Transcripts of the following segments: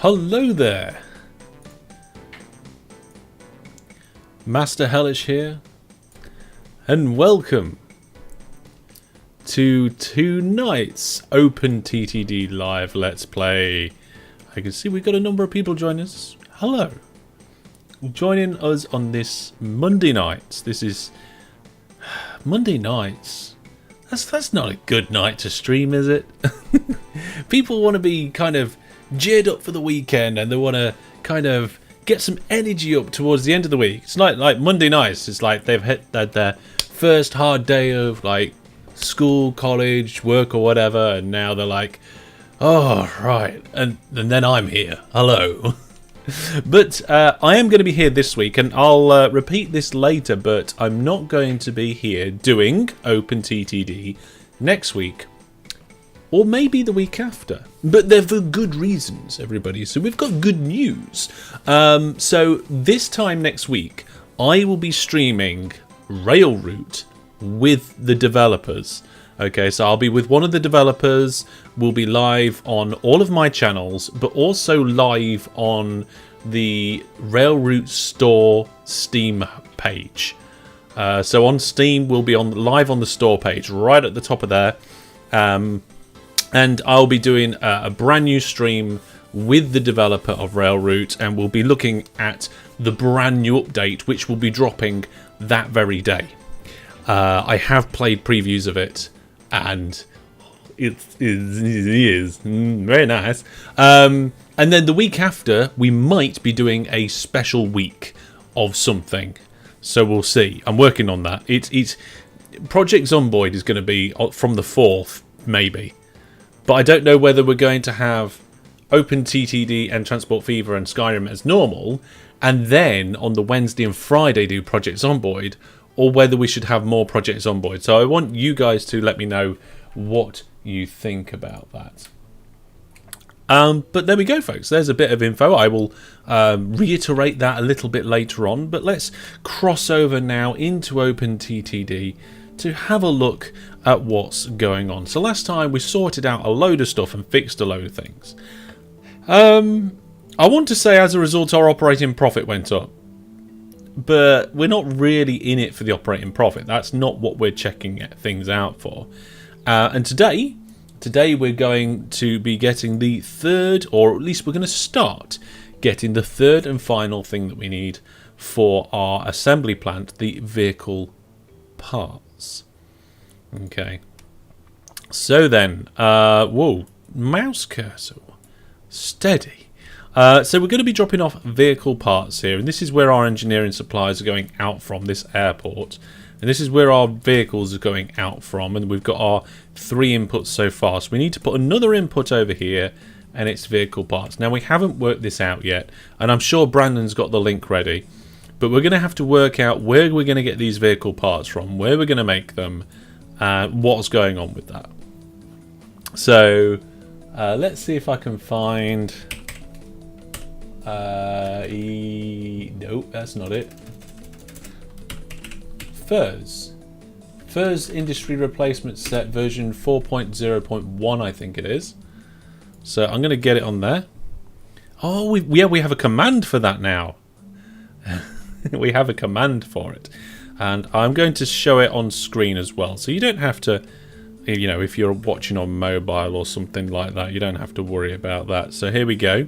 Hello there. Master Hellish here, and welcome to tonight's OpenTTD live Let's Play. I can see we've got a number of people joining us. Hello. Joining us on this Monday night. This is Monday nights. That's not a good night to stream, is it? People want to be kind of geared up for the weekend, and they want to kind of get some energy up towards the end of the week. It's like Monday nights. It's like they've hit their first hard day of like school, college, work, or whatever, and now they're like, oh right, and then I'm here. Hello. But I am going to be here this week, and I'll repeat this later, but I'm not going to be here doing OpenTTD next week, or maybe the week after. But they're for good reasons, everybody. So we've got good news. So this time next week, I will be streaming Railroute with the developers. Okay, so I'll be with one of the developers. We'll be live on all of my channels, but also live on the Railroute store Steam page. So on Steam, we'll be live on the store page, right at the top of there. And I'll be doing a brand new stream with the developer of Railroute, and we'll be looking at the brand new update, which will be dropping that very day. I have played previews of it, and it is very nice. And then the week after, we might be doing a special week of something. So we'll see. I'm working on that. It's Project Zomboid is going to be from the 4th, maybe. But I don't know whether we're going to have OpenTTD and Transport Fever and Skyrim as normal, and then on the Wednesday and Friday do Project Zomboid, or whether we should have more Project Zomboid. So I want you guys to let me know what you think about that. But there we go, folks. There's a bit of info. I will reiterate that a little bit later on. But let's cross over now into OpenTTD to have a look at what's going on. So last time we sorted out a load of stuff and fixed a load of things. I want to say as a result our operating profit went up. But we're not really in it for the operating profit. That's not what we're checking things out for. And today we're going to be getting the third, or at least we're going to start getting the third and final thing that we need for our assembly plant, the vehicle parts. Okay. So then, whoa, mouse cursor, steady. So we're going to be dropping off vehicle parts here, and this is where our engineering supplies are going out from, this airport. And this is where our vehicles are going out from, and we've got our 3 inputs so far. So we need to put another input over here, and it's vehicle parts. Now we haven't worked this out yet, and I'm sure Brandon's got the link ready. But we're going to have to work out where we're going to get these vehicle parts from, where we're going to make them, what's going on with that. So let's see if I can find... Nope, that's not it. FIRS Industry Replacement Set version 4.0.1, I think it is. So I'm going to get it on there. Oh, we have a command for that now. We have a command for it, and I'm going to show it on screen as well, so you don't have to, you know, if you're watching on mobile or something like that, you don't have to worry about that. So here we go.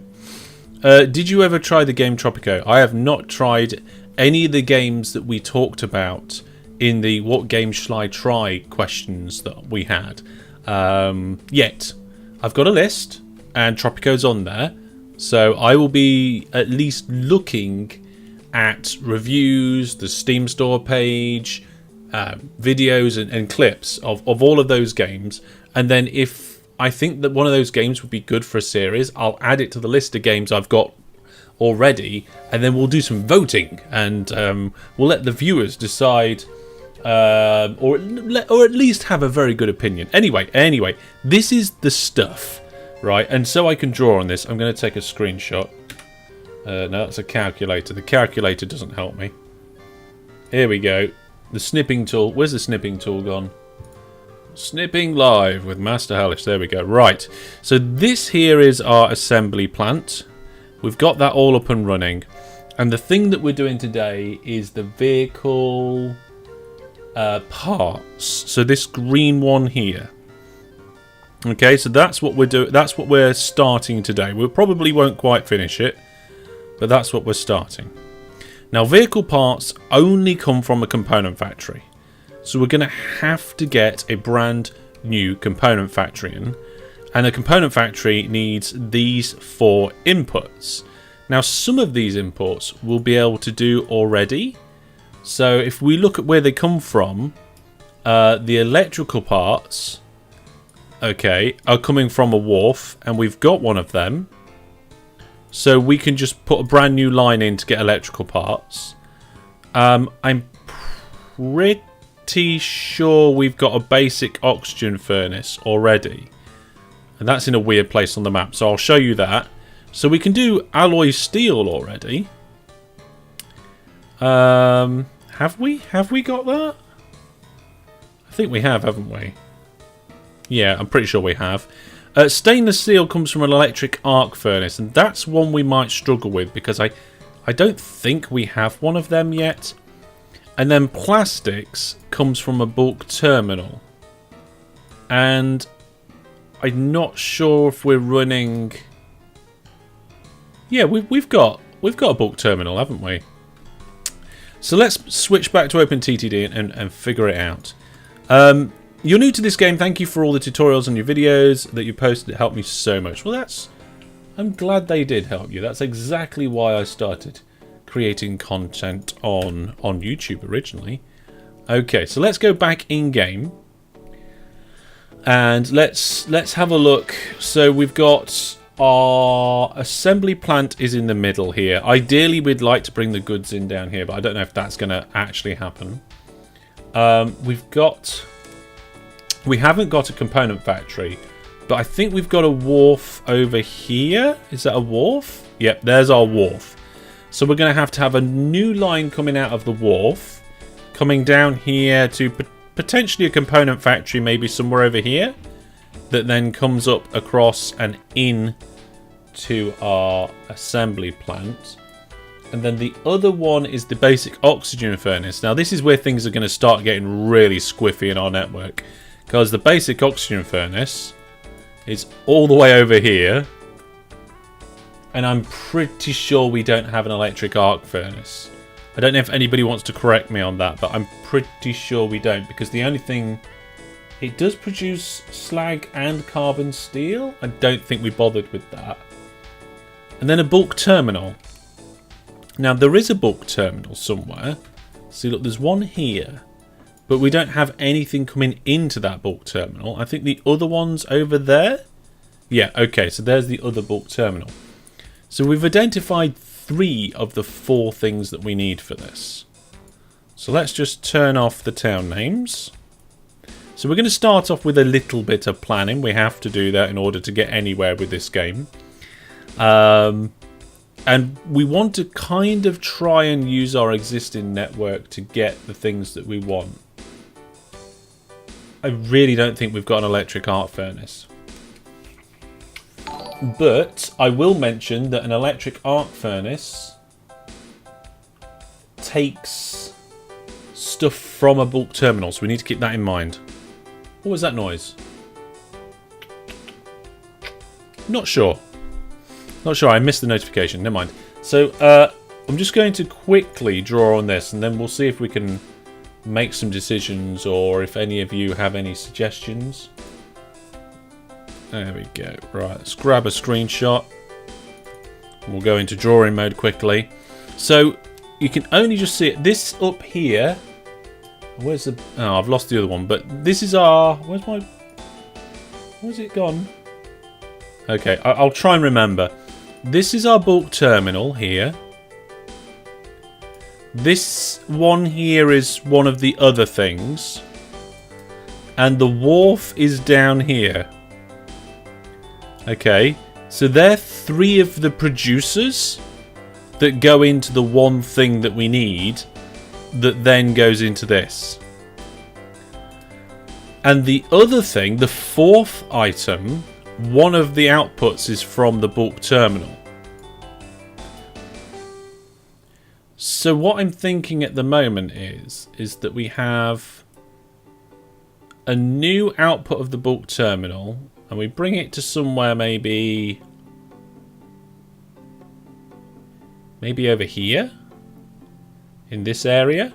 Did you ever try the game Tropico? I have not tried any of the games that we talked about in the what game shall I try questions that we had yet. I've got a list, and Tropico's on there, so I will be at least looking at reviews, the Steam store page, videos and clips of all of those games, and then if I think that one of those games would be good for a series, I'll add it to the list of games I've got already, and then we'll do some voting, and we'll let the viewers decide, or at least have a very good opinion. Anyway, this is the stuff, right? And so I can draw on this, I'm going to take a screenshot. No, that's a calculator. The calculator doesn't help me. Here we go. The snipping tool. Where's the snipping tool gone? Snipping live with Master Hellish. There we go. Right. So this here is our assembly plant. We've got that all up and running. And the thing that we're doing today is the vehicle parts. So this green one here. Okay, so that's what we're doing. That's what we're starting today. We probably won't quite finish it, but that's what we're starting. Now, vehicle parts only come from a component factory. So we're going to have to get a brand new component factory in. And a component factory needs these 4 inputs. Now, some of these inputs we'll be able to do already. So if we look at where they come from, the electrical parts, okay, are coming from a wharf. And we've got one of them. So we can just put a brand new line in to get electrical parts. I'm pretty sure we've got a basic oxygen furnace already. And that's in a weird place on the map. So I'll show you that. So we can do alloy steel already. Have we? Have we got that? I think we have, haven't we? Yeah, I'm pretty sure we have. Stainless steel comes from an electric arc furnace, and that's one we might struggle with because I don't think we have one of them yet. And then plastics comes from a bulk terminal, and I'm not sure if we're running. Yeah, we've got a bulk terminal, haven't we? So let's switch back to OpenTTD and figure it out. You're new to this game. Thank you for all the tutorials and your videos that you posted. It helped me so much. Well, I'm glad they did help you. That's exactly why I started creating content on YouTube originally. Okay, so let's go back in game and let's have a look. So we've got our assembly plant is in the middle here. Ideally, we'd like to bring the goods in down here, but I don't know if that's going to actually happen. We haven't got a component factory, but I think we've got a wharf over here. Is that a wharf? Yep, there's our wharf. So we're going to have a new line coming out of the wharf, coming down here to potentially a component factory, maybe somewhere over here, that then comes up across and in to our assembly plant. And then the other one is the basic oxygen furnace. Now this is where things are going to start getting really squiffy in our network, because the basic oxygen furnace is all the way over here. And I'm pretty sure we don't have an electric arc furnace. I don't know if anybody wants to correct me on that, but I'm pretty sure we don't, because the only thing... It does produce slag and carbon steel. I don't think we bothered with that. And then a bulk terminal. Now, there is a bulk terminal somewhere. See, look, there's one here. But we don't have anything coming into that bulk terminal. I think the other one's over there. Yeah, okay, so there's the other bulk terminal. So we've identified 3 of the 4 things that we need for this. So let's just turn off the town names. So we're going to start off with a little bit of planning. We have to do that in order to get anywhere with this game. And we want to kind of try and use our existing network to get the things that we want. I really don't think we've got an electric arc furnace. But I will mention that an electric arc furnace takes stuff from a bulk terminal, so we need to keep that in mind. What was that noise? Not sure. Not sure. I missed the notification. Never mind. So I'm just going to quickly draw on this, and then we'll see if we can make some decisions, or if any of you have any suggestions. There we go. Right, let's grab a screenshot. We'll go into drawing mode quickly. So you can only just see it. This up here. Where's the... Oh, I've lost the other one. But this is our... Where's it gone? Okay, I'll try and remember. This is our bulk terminal here. This one here is one of the other things. And the wharf is down here. Okay, so they're 3 of the producers that go into the one thing that we need, that then goes into this. And the other thing, the 4th item, one of the outputs is from the bulk terminal. So what I'm thinking at the moment is that we have a new output of the bulk terminal, and we bring it to somewhere maybe over here in this area,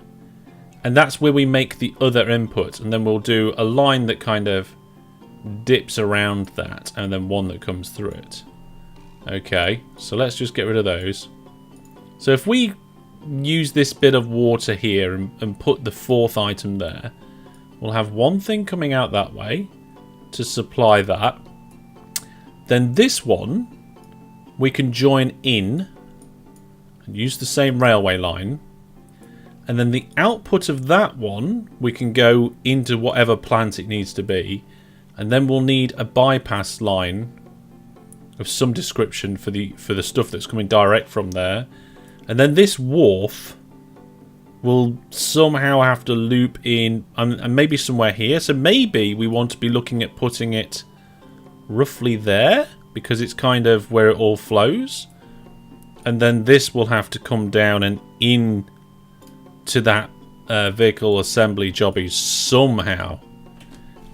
and that's where we make the other inputs, and then we'll do a line that kind of dips around that, and then one that comes through it. Okay, so let's just get rid of those. So if we use this bit of water here and put the fourth item there, we'll have one thing coming out that way to supply that. Then this one we can join in and use the same railway line, and then the output of that one we can go into whatever plant it needs to be, and then we'll need a bypass line of some description for the stuff that's coming direct from there. And then this wharf will somehow have to loop in, and maybe somewhere here. So maybe we want to be looking at putting it roughly there, because it's kind of where it all flows. And then this will have to come down and in to that vehicle assembly jobby somehow.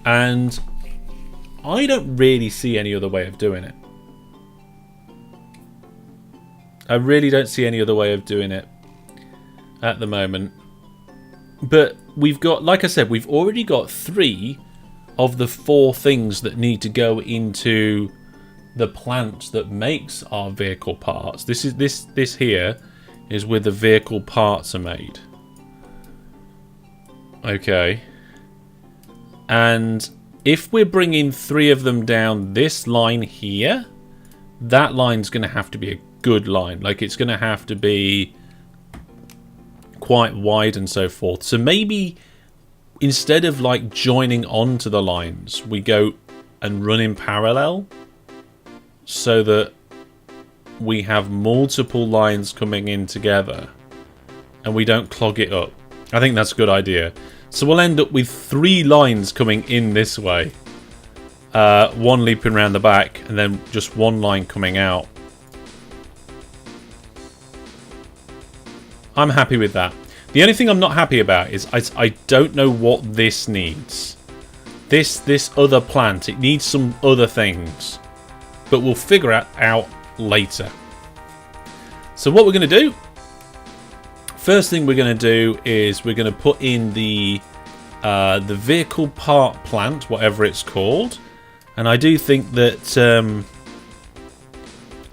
And I don't really see any other way of doing it. I really don't see any other way of doing it at the moment. But we've got, like I said, we've already got 3 of the 4 things that need to go into the plant that makes our vehicle parts. This here is where the vehicle parts are made. Okay. And if we're bringing 3 of them down this line here, that line's going to have to be a good line. Like, it's going to have to be quite wide and so forth. So maybe instead of like joining onto the lines, we go and run in parallel so that we have multiple lines coming in together and we don't clog it up. I think that's a good idea. So we'll end up with 3 lines coming in this way, one leaping around the back, and then just one line coming out. I'm happy with that. The only thing I'm not happy about is I don't know what this needs. This other plant, it needs some other things, but we'll figure it out later. So what we're going to do, first thing we're going to do is we're going to put in the vehicle part plant, whatever it's called, and I do think that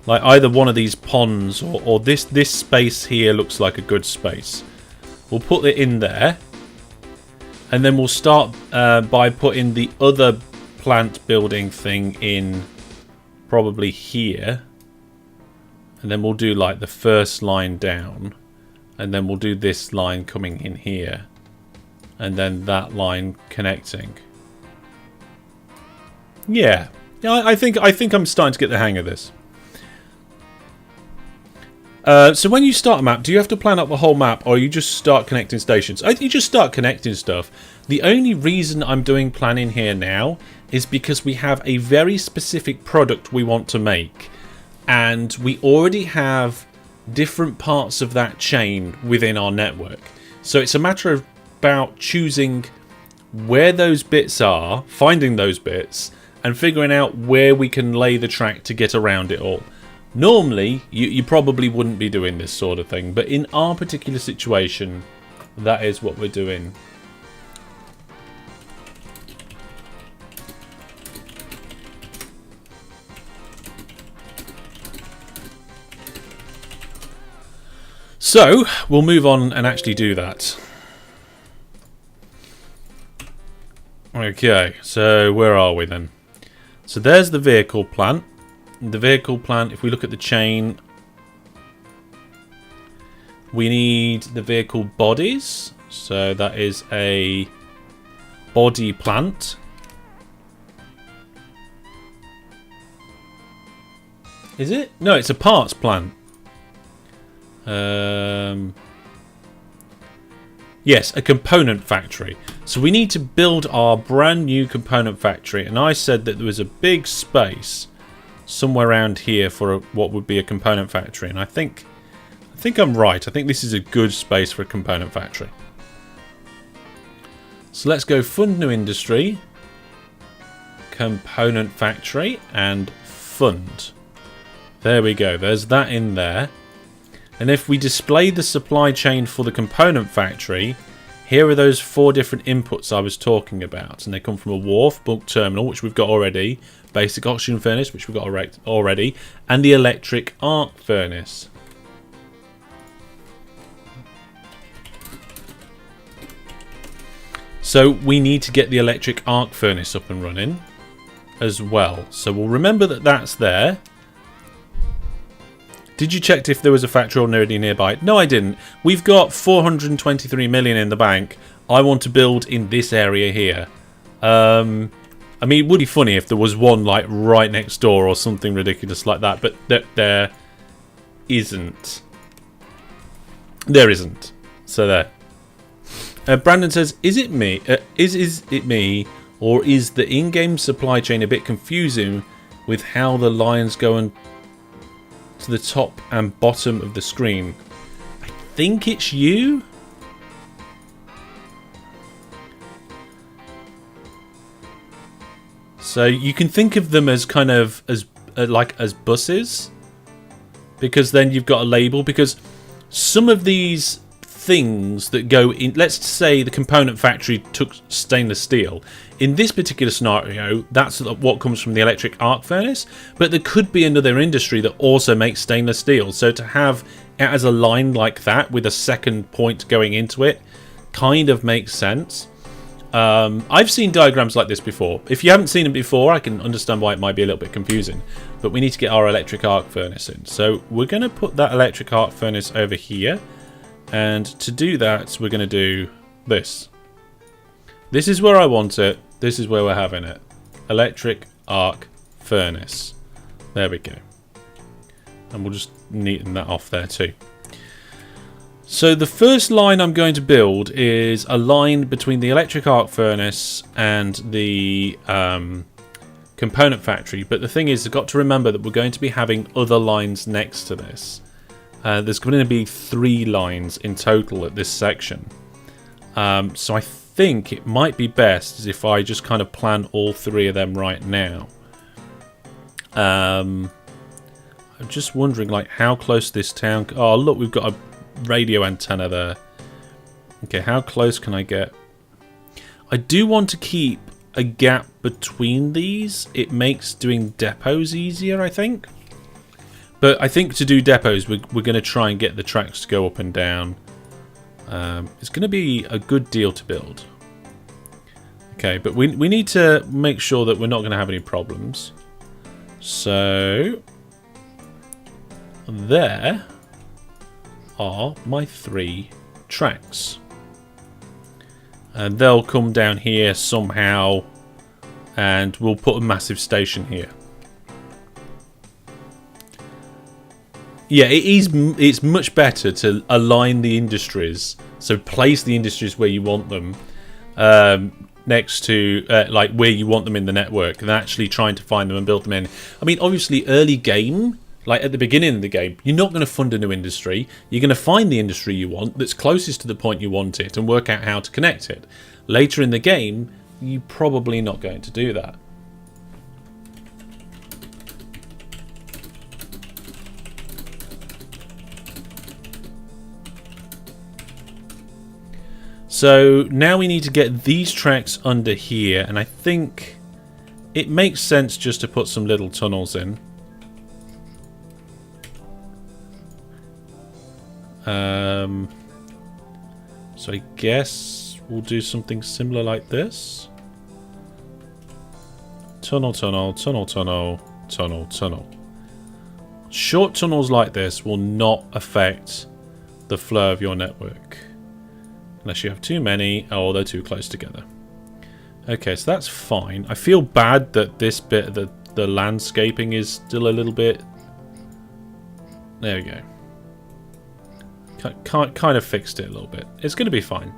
like either one of these ponds or this space here looks like a good space. We'll put it in there, and then we'll start by putting the other plant building thing in probably here, and then we'll do like the first line down, and then we'll do this line coming in here, and then that line connecting. Yeah, I think I'm starting to get the hang of this. So when you start a map, do you have to plan out the whole map, or you just start connecting stations? You just start connecting stuff. The only reason I'm doing planning here now is because we have a very specific product we want to make, and we already have different parts of that chain within our network. So it's a matter of about choosing where those bits are, finding those bits, and figuring out where we can lay the track to get around it all. Normally, you probably wouldn't be doing this sort of thing, but in our particular situation, that is what we're doing. So, we'll move on and actually do that. Okay, so where are we then? So there's the vehicle plant. The vehicle plant, if we look at the chain, we need the vehicle bodies. So that is a body plant. Is it? No, it's a parts plant. Yes, a component factory. So we need to build our brand new component factory. And I said that there was a big space somewhere around here for what would be a component factory, and I think I think I'm right. I think this is a good space for a component factory. So let's go fund new industry, component factory, and fund. There we go. There's that in there. And if we display the supply chain for the component factory, here are those 4 different inputs I was talking about. And they come from a wharf, bulk terminal, which we've got already, basic oxygen furnace, which we've got already, and the electric arc furnace. So we need to get the electric arc furnace up and running as well. So we'll remember that that's there. Did you check if there was a factory already nearby? No, I didn't. We've got 423 million in the bank. I want to build in this area here. I mean, it would be funny if there was one like right next door or something ridiculous like that, but there isn't. There isn't. So there. Brandon says, "Is it me? Is it me, or is the in-game supply chain a bit confusing with how the lines go on to the top and bottom of the screen?" I think it's you. So you can think of them as kind of as buses, because then you've got a label. Because some of these things that go in, let's say the component factory took stainless steel. In this particular scenario, that's what comes from the electric arc furnace, but there could be another industry that also makes stainless steel. So to have it as a line like that with a second point going into it kind of makes sense. I've seen diagrams like this before. If you haven't seen them before, I can understand why it might be a little bit confusing, but we need to get our electric arc furnace in. So we're going to put that electric arc furnace over here. And to do that, we're going to do this. This is where I want it. This is where we're having it. Electric arc furnace. There we go. And we'll just neaten that off there too. So the first line I'm going to build is a line between the electric arc furnace and the component factory. But the thing is, I've got to remember that we're going to be having other lines next to this. There's going to be 3 lines in total at this section. So I think it might be best if I just kind of plan all 3 of them right now. I'm just wondering, like, how close this town... Oh, look, we've got a radio antenna there. Okay, how close can I get? I do want to keep a gap between these. It makes doing depots easier, I think. But I think to do depots, we're going to try and get the tracks to go up and down. It's going to be a good deal to build. Okay, but we need to make sure that we're not going to have any problems. So there are my 3 tracks. And they'll come down here somehow, and we'll put a massive station here. Yeah, it's much better to align the industries, so place the industries where you want them, next to like where you want them in the network, and actually trying to find them and build them in. I mean, obviously, early game, like at the beginning of the game, you're not going to fund a new industry. You're going to find the industry you want that's closest to the point you want it and work out how to connect it. Later in the game, you're probably not going to do that. So now we need to get these tracks under here, and I think it makes sense just to put some little tunnels in. So I guess we'll do something similar like this. Tunnel, tunnel, tunnel, tunnel, tunnel, tunnel. Short tunnels like this will not affect the flow of your network. Unless you have too many, or they're too close together. Okay, so that's fine. I feel bad that this bit of the landscaping is still a little bit... There we go. Kind of fixed it a little bit. It's going to be fine.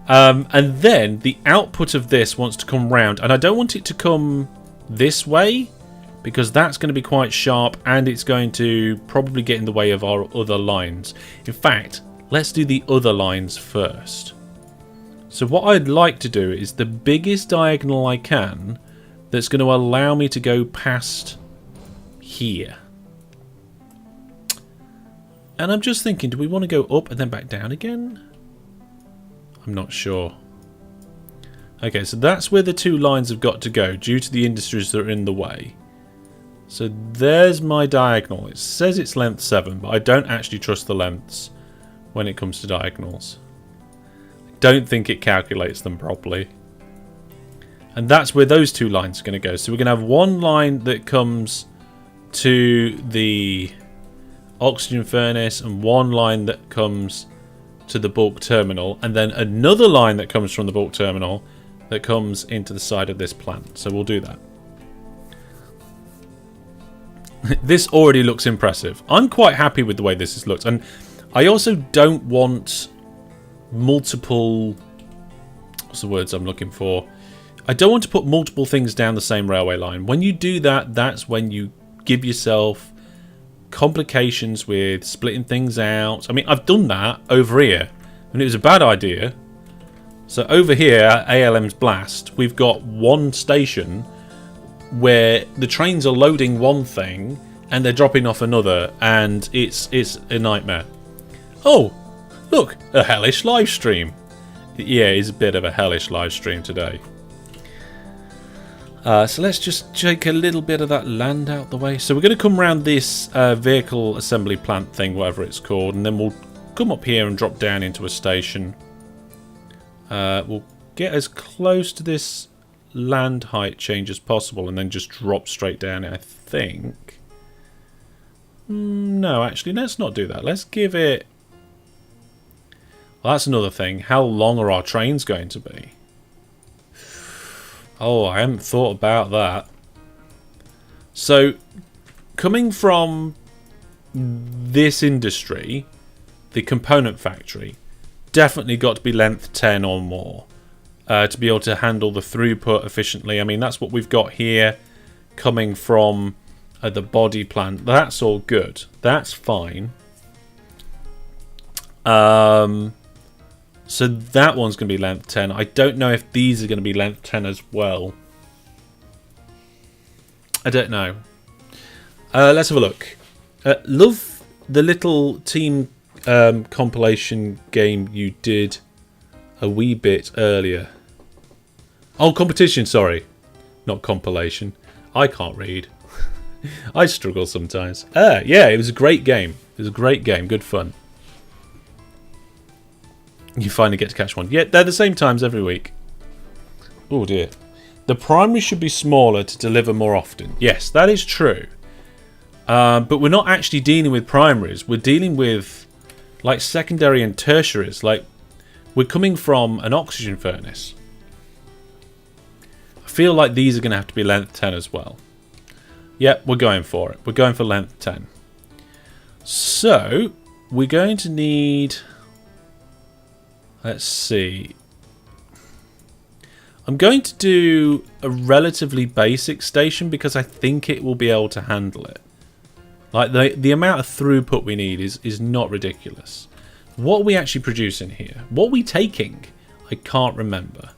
And then the output of this wants to come round. And I don't want it to come this way, because that's going to be quite sharp and it's going to probably get in the way of our other lines. In fact, let's do the other lines first. So what I'd like to do is the biggest diagonal I can that's going to allow me to go past here. And I'm just thinking, do we want to go up and then back down again? I'm not sure. Okay, so that's where the two lines have got to go due to the industries that are in the way. So there's my diagonal. It says it's length 7, but I don't actually trust the lengths when it comes to diagonals. I don't think it calculates them properly. And that's where those two lines are going to go. So we're going to have one line that comes to the oxygen furnace and one line that comes to the bulk terminal, and then another line that comes from the bulk terminal that comes into the side of this plant. So we'll do that. This already looks impressive. I'm quite happy with the way this has looked, and I also don't want multiple, what's the words I'm looking for? I don't want to put multiple things down the same railway line. When you do that, that's when you give yourself complications with splitting things out. I mean, I've done that over here and it was a bad idea. So over here at ALM's Blast, we've got one station where the trains are loading one thing and they're dropping off another, and it's a nightmare. Oh, look, a hellish live stream. Yeah, it's a bit of a hellish live stream today. So let's just take a little bit of that land out the way. So we're going to come around this vehicle assembly plant thing, whatever it's called, and then we'll come up here and drop down into a station. We'll get as close to this land height change as possible and then just drop straight down, I think. No, actually, let's not do that. Let's give it... Well, that's another thing. How long are our trains going to be? Oh, I haven't thought about that. So, coming from this industry, the component factory, definitely got to be length 10 or more to be able to handle the throughput efficiently. I mean, that's what we've got here coming from the body plant. That's all good. That's fine. So that one's going to be length 10. I don't know if these are going to be length 10 as well. I don't know. Let's have a look. Love the little team compilation game you did a wee bit earlier. Oh, competition, sorry. Not compilation. I can't read. I struggle sometimes. Yeah, it was a great game. It was a great game. Good fun. You finally get to catch one. Yeah, they're the same times every week. Oh dear. The primary should be smaller to deliver more often. Yes, that is true. But we're not actually dealing with primaries. We're dealing with like secondary and tertiaries. Like, we're coming from an oxygen furnace. I feel like these are going to have to be length 10 as well. Yep, we're going for it. We're going for length 10. So, we're going to need... Let's see. I'm going to do a relatively basic station because I think it will be able to handle it. Like, the amount of throughput we need is not ridiculous. What are we actually producing here? What are we taking? I can't remember.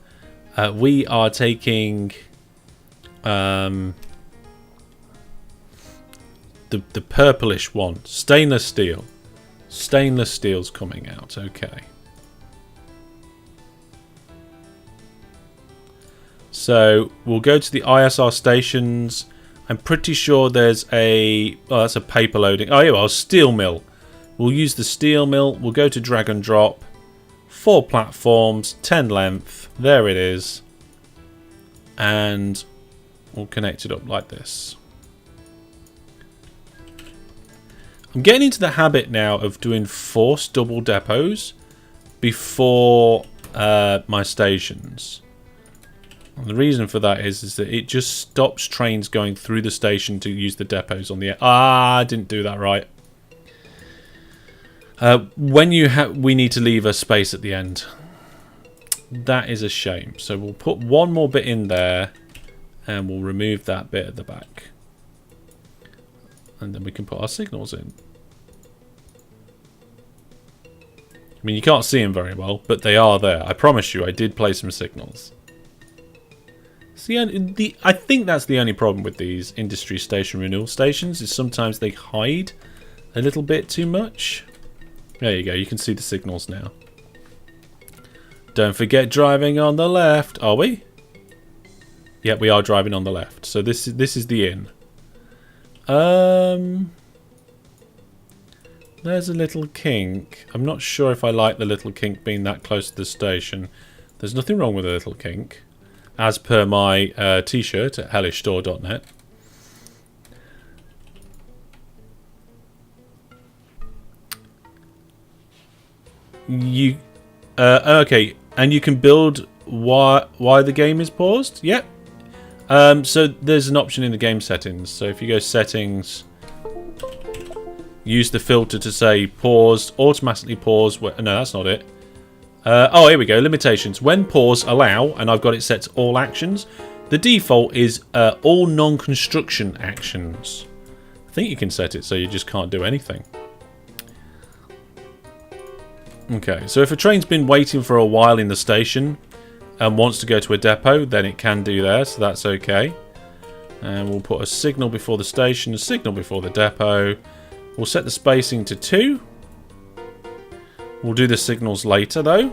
We are taking the purplish one. Stainless steel. Stainless steel's coming out. Okay. So we'll go to the ISR stations. I'm pretty sure there's a... Oh, that's a paper loading. Oh, yeah, well, steel mill. We'll use the steel mill. We'll go to drag and drop. 4 platforms, 10 length. There it is. And we'll connect it up like this. I'm getting into the habit now of doing forced double depots before my stations. And the reason for that is that it just stops trains going through the station to use the depots on the... I didn't do that right. When we need to leave a space at the end. That is a shame. So we'll put one more bit in there and we'll remove that bit at the back. And then we can put our signals in. I mean, you can't see them very well, but they are there. I promise you, I did place some signals. See, I think that's the only problem with these industry station renewal stations, is sometimes they hide a little bit too much. There you go, you can see the signals now. Don't forget driving on the left. Are we? Yep, we are driving on the left. So this is the inn. There's a little kink. I'm not sure if I like the little kink being that close to the station. There's nothing wrong with a little kink, as per my t-shirt at hellishstore.net. Okay, and you can build why the game is paused. Yep. So there's an option in the game settings. So if you go settings, use the filter to say paused, automatically pause. No, that's not it. Oh, here we go. Limitations. When pause, allow, and I've got it set to all actions. The default is all non-construction actions. I think you can set it so you just can't do anything. Okay, so if a train's been waiting for a while in the station and wants to go to a depot, then it can do there, so that's okay. And we'll put a signal before the station, a signal before the depot. We'll set the spacing to 2. We'll do the signals later, though.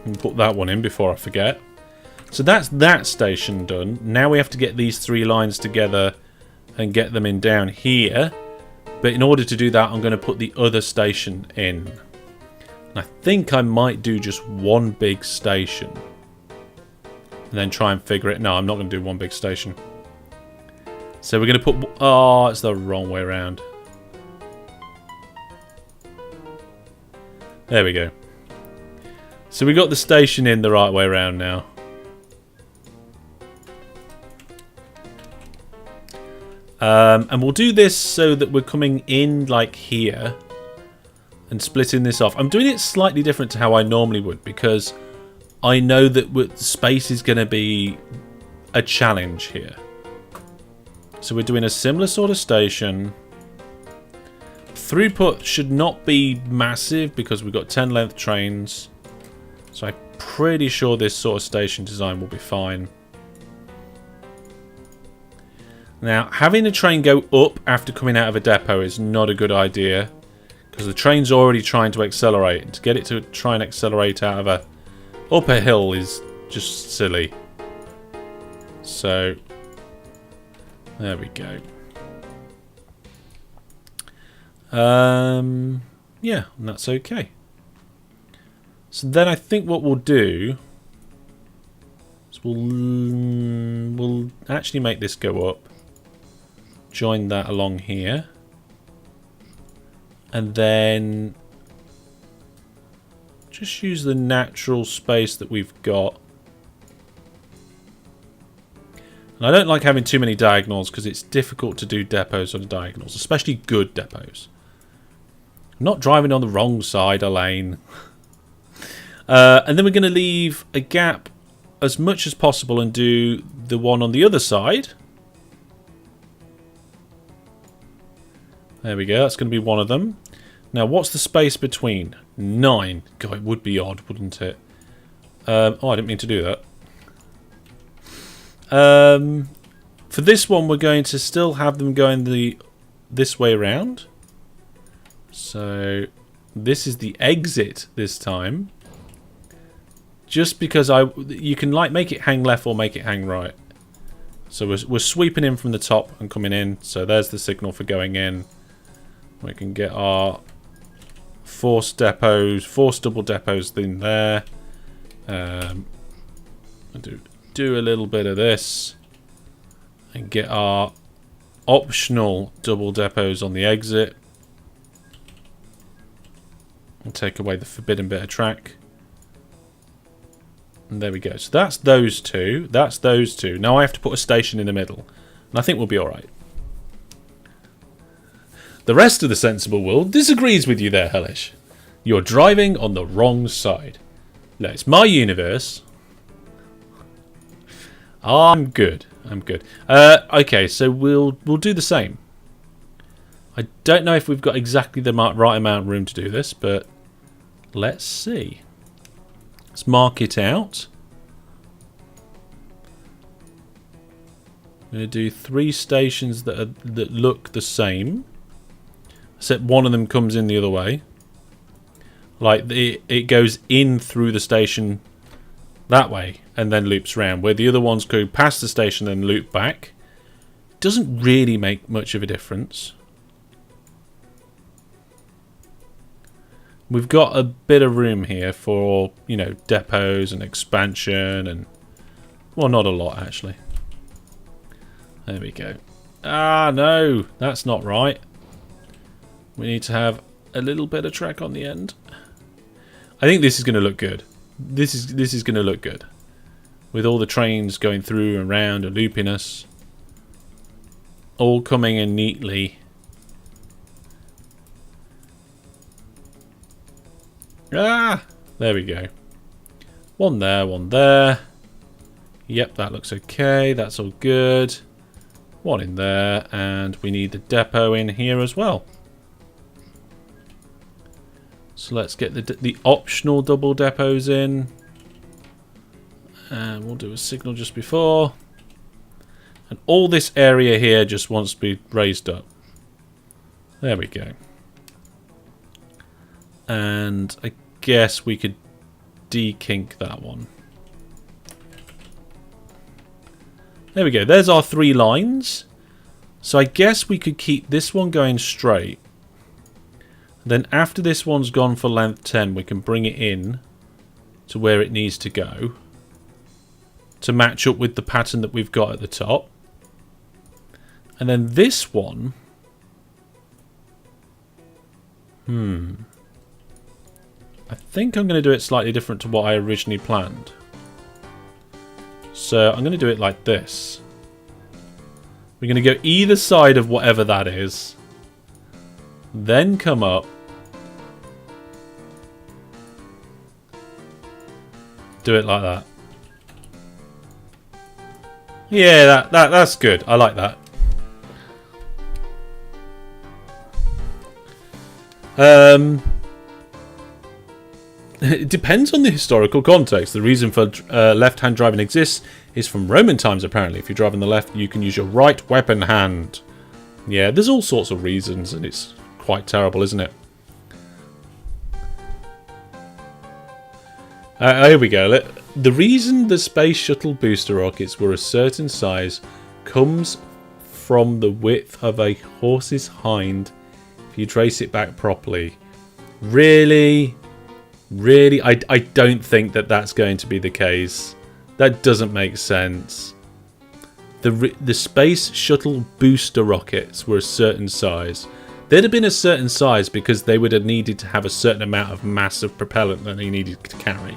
And put that one in before I forget. So that's that station done. Now we have to get these 3 lines together and get them in down here. But in order to do that, I'm going to put the other station in. And I think I might do just one big station. And then try and figure it. No, I'm not going to do one big station. So we're going to put... Oh, it's the wrong way around. There we go. So we got the station in the right way around now. And we'll do this so that we're coming in like here and splitting this off. I'm doing it slightly different to how I normally would because I know that space is going to be a challenge here. So we're doing a similar sort of station. Throughput should not be massive because we've got 10 length trains. So I'm pretty sure this sort of station design will be fine. Now, having a train go up after coming out of a depot is not a good idea because the train's already trying to accelerate. And to get it to try and accelerate out of a upper hill is just silly. So, there we go. Yeah, and that's okay. So then I think what we'll do is we'll actually make this go up. Join that along here. And then just use the natural space that we've got. And I don't like having too many diagonals because it's difficult to do depots on the diagonals, especially good depots. I'm not driving on the wrong side, Elaine. And then we're going to leave a gap as much as possible and do the one on the other side. There we go, that's going to be one of them. Now, what's the space between? 9. God, it would be odd, wouldn't it? Oh, I didn't mean to do that. For this one, we're going to still have them going this way around. So, this is the exit this time. Just because you can like make it hang left or make it hang right. So we're sweeping in from the top and coming in. So there's the signal for going in. We can get our force double depots in there. I'll do a little bit of this and get our optional double depots on the exit. And take away the forbidden bit of track. And there we go. So that's those two. That's those two. Now I have to put a station in the middle. And I think we'll be alright. The rest of the sensible world disagrees with you there, Hellish. You're driving on the wrong side. No, it's my universe. I'm good. I'm good. Okay, so we'll do the same. I don't know if we've got exactly the right amount of room to do this, but let's see. Let's mark it out. I'm going to do 3 stations that look the same, except one of them comes in the other way. Like it goes in through the station that way and then loops around, where the other ones go past the station and loop back. Doesn't really make much of a difference. We've got a bit of room here for, you know, depots and expansion and, well, not a lot actually. There we go. Ah, no, that's not right. We need to have a little bit of track on the end. I think this is going to look good. This is going to look good. With all the trains going through and around and looping us. All coming in neatly. Ah! There we go. One there, one there. Yep, that looks okay. That's all good. One in there, and we need the depot in here as well. So let's get the optional double depots in. And we'll do a signal just before. And all this area here just wants to be raised up. There we go. And I guess we could de-kink that one. There we go. There's our 3 lines. So I guess we could keep this one going straight. Then after this one's gone for length 10, we can bring it in to where it needs to go to match up with the pattern that we've got at the top. And then this one... I think I'm going to do it slightly different to what I originally planned. So I'm going to do it like this. We're going to go either side of whatever that is. Then come up. Do it like that. Yeah, that's good. I like that. It depends on the historical context. The reason for left-hand driving exists is from Roman times, apparently. If you drive on the left, you can use your right weapon hand. Yeah, there's all sorts of reasons, and it's quite terrible, isn't it? Here we go. The reason the space shuttle booster rockets were a certain size comes from the width of a horse's hind, if you trace it back properly. Really? Really? I don't think that that's going to be the case. That doesn't make sense. The space shuttle booster rockets were a certain size. They'd have been a certain size because they would have needed to have a certain amount of mass of propellant that they needed to carry.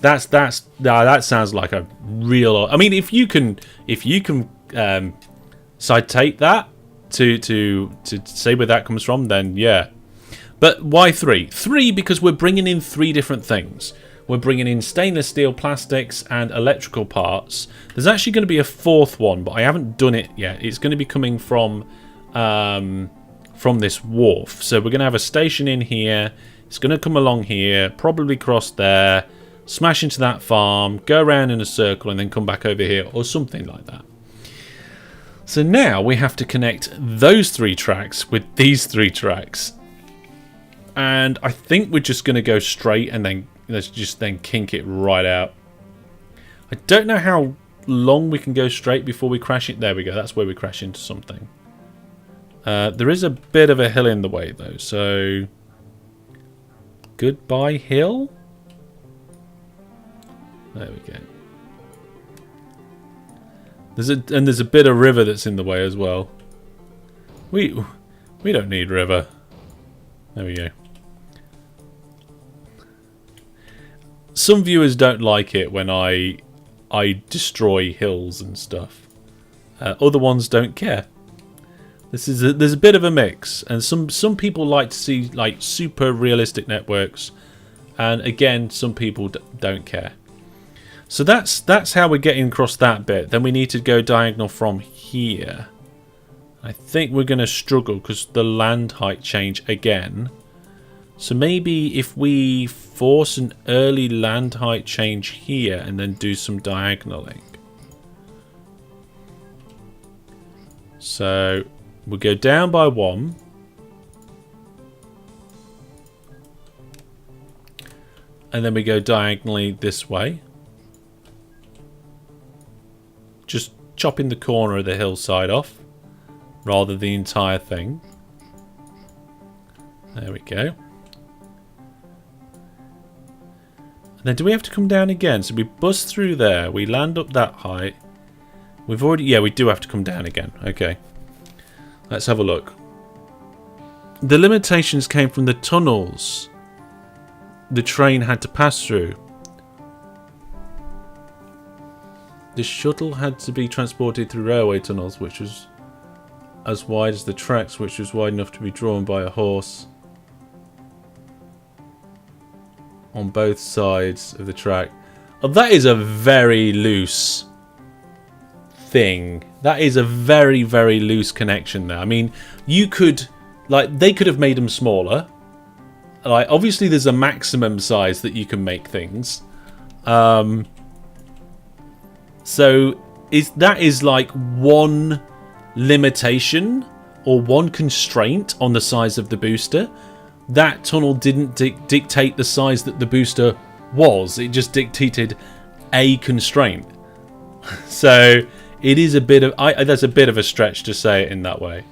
That sounds like a real... I mean, if you can side tape that to say where that comes from, then yeah. But why 3? 3 because we're bringing in 3 different things. We're bringing in stainless steel, plastics, and electrical parts. There's actually going to be a 4th one, but I haven't done it yet. It's going to be coming from this wharf. So we're going to have a station in here. It's going to come along here, probably cross there, smash into that farm, go around in a circle, and then come back over here, or something like that. So now we have to connect those 3 tracks with these 3 tracks. And I think we're just going to go straight and then let's just then kink it right out. I don't know how long we can go straight before we crash it. There we go. That's where we crash into something. There is a bit of a hill in the way though. So goodbye hill. There we go. There's a bit of river that's in the way as well. We don't need river. There we go. Some viewers don't like it when I destroy hills and stuff. Other ones don't care. There's a bit of a mix, and some people like to see like super realistic networks, and again some people don't care. So that's how we're getting across that bit. Then we need to go diagonal from here. I think we're going to struggle because the land height change again. So maybe if we force an early land height change here and then do some diagonaling. So we'll go down by 1. And then we go diagonally this way. Just chopping the corner of the hillside off rather than the entire thing. There we go. And then do we have to come down again? So we bust through there. We land up that height. We've already... Yeah, we do have to come down again. Okay. Let's have a look. The limitations came from the tunnels the train had to pass through. The shuttle had to be transported through railway tunnels, which was as wide as the tracks, which was wide enough to be drawn by a horse on both sides of the track. Oh, that is a very loose thing. That is a very, very loose connection there. I mean, you could, like, they could have made them smaller. Like, obviously there's a maximum size that you can make things. So that is like one limitation or one constraint on the size of the booster. That tunnel didn't dictate the size that the booster was. It just dictated a constraint. So it is a bit of... that's a bit of a stretch to say it in that way.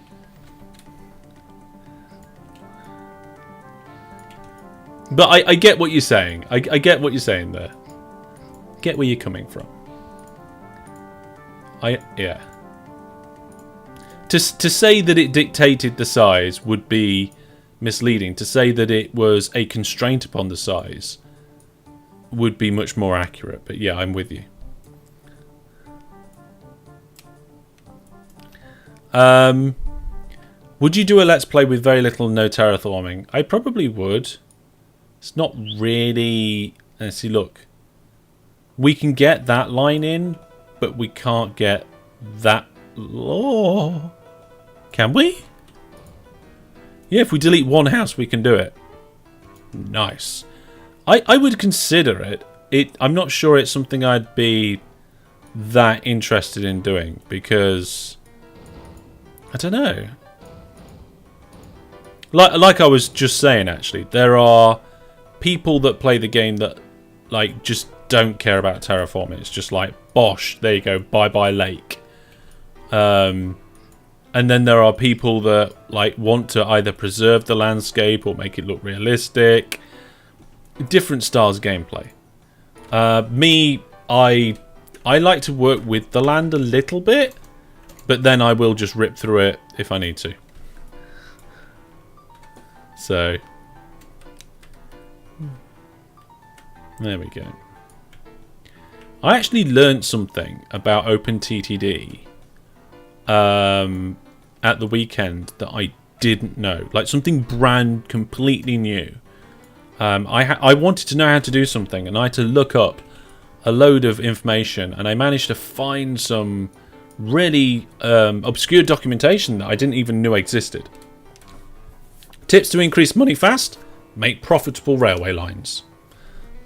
But I get what you're saying. I get what you're saying there. Get where you're coming from. Yeah. To say that it dictated the size would be misleading. To say that it was a constraint upon the size would be much more accurate. But yeah, I'm with you. Would you do a let's play with very little no terraforming? I probably would. It's not really... Let's see, look. We can get that line in, but we can't get that... Oh. Can we? Yeah, if we delete one house, we can do it. Nice. I would consider it. I'm not sure it's something I'd be that interested in doing, because... I don't know. Like I was just saying, actually, there are people that play the game that like just don't care about terraforming. It's just like, bosh, there you go, bye lake. And then there are people that like want to either preserve the landscape or make it look realistic. Different styles of gameplay. Me, I like to work with the land a little bit, but then I will just rip through it if I need to. So there we go. I actually learned something about OpenTTD at the weekend that I didn't know. Like something brand completely new. I wanted to know how to do something, and I had to look up a load of information, and I managed to find some really obscure documentation that I didn't even know existed. Tips to increase money fast: make profitable railway lines.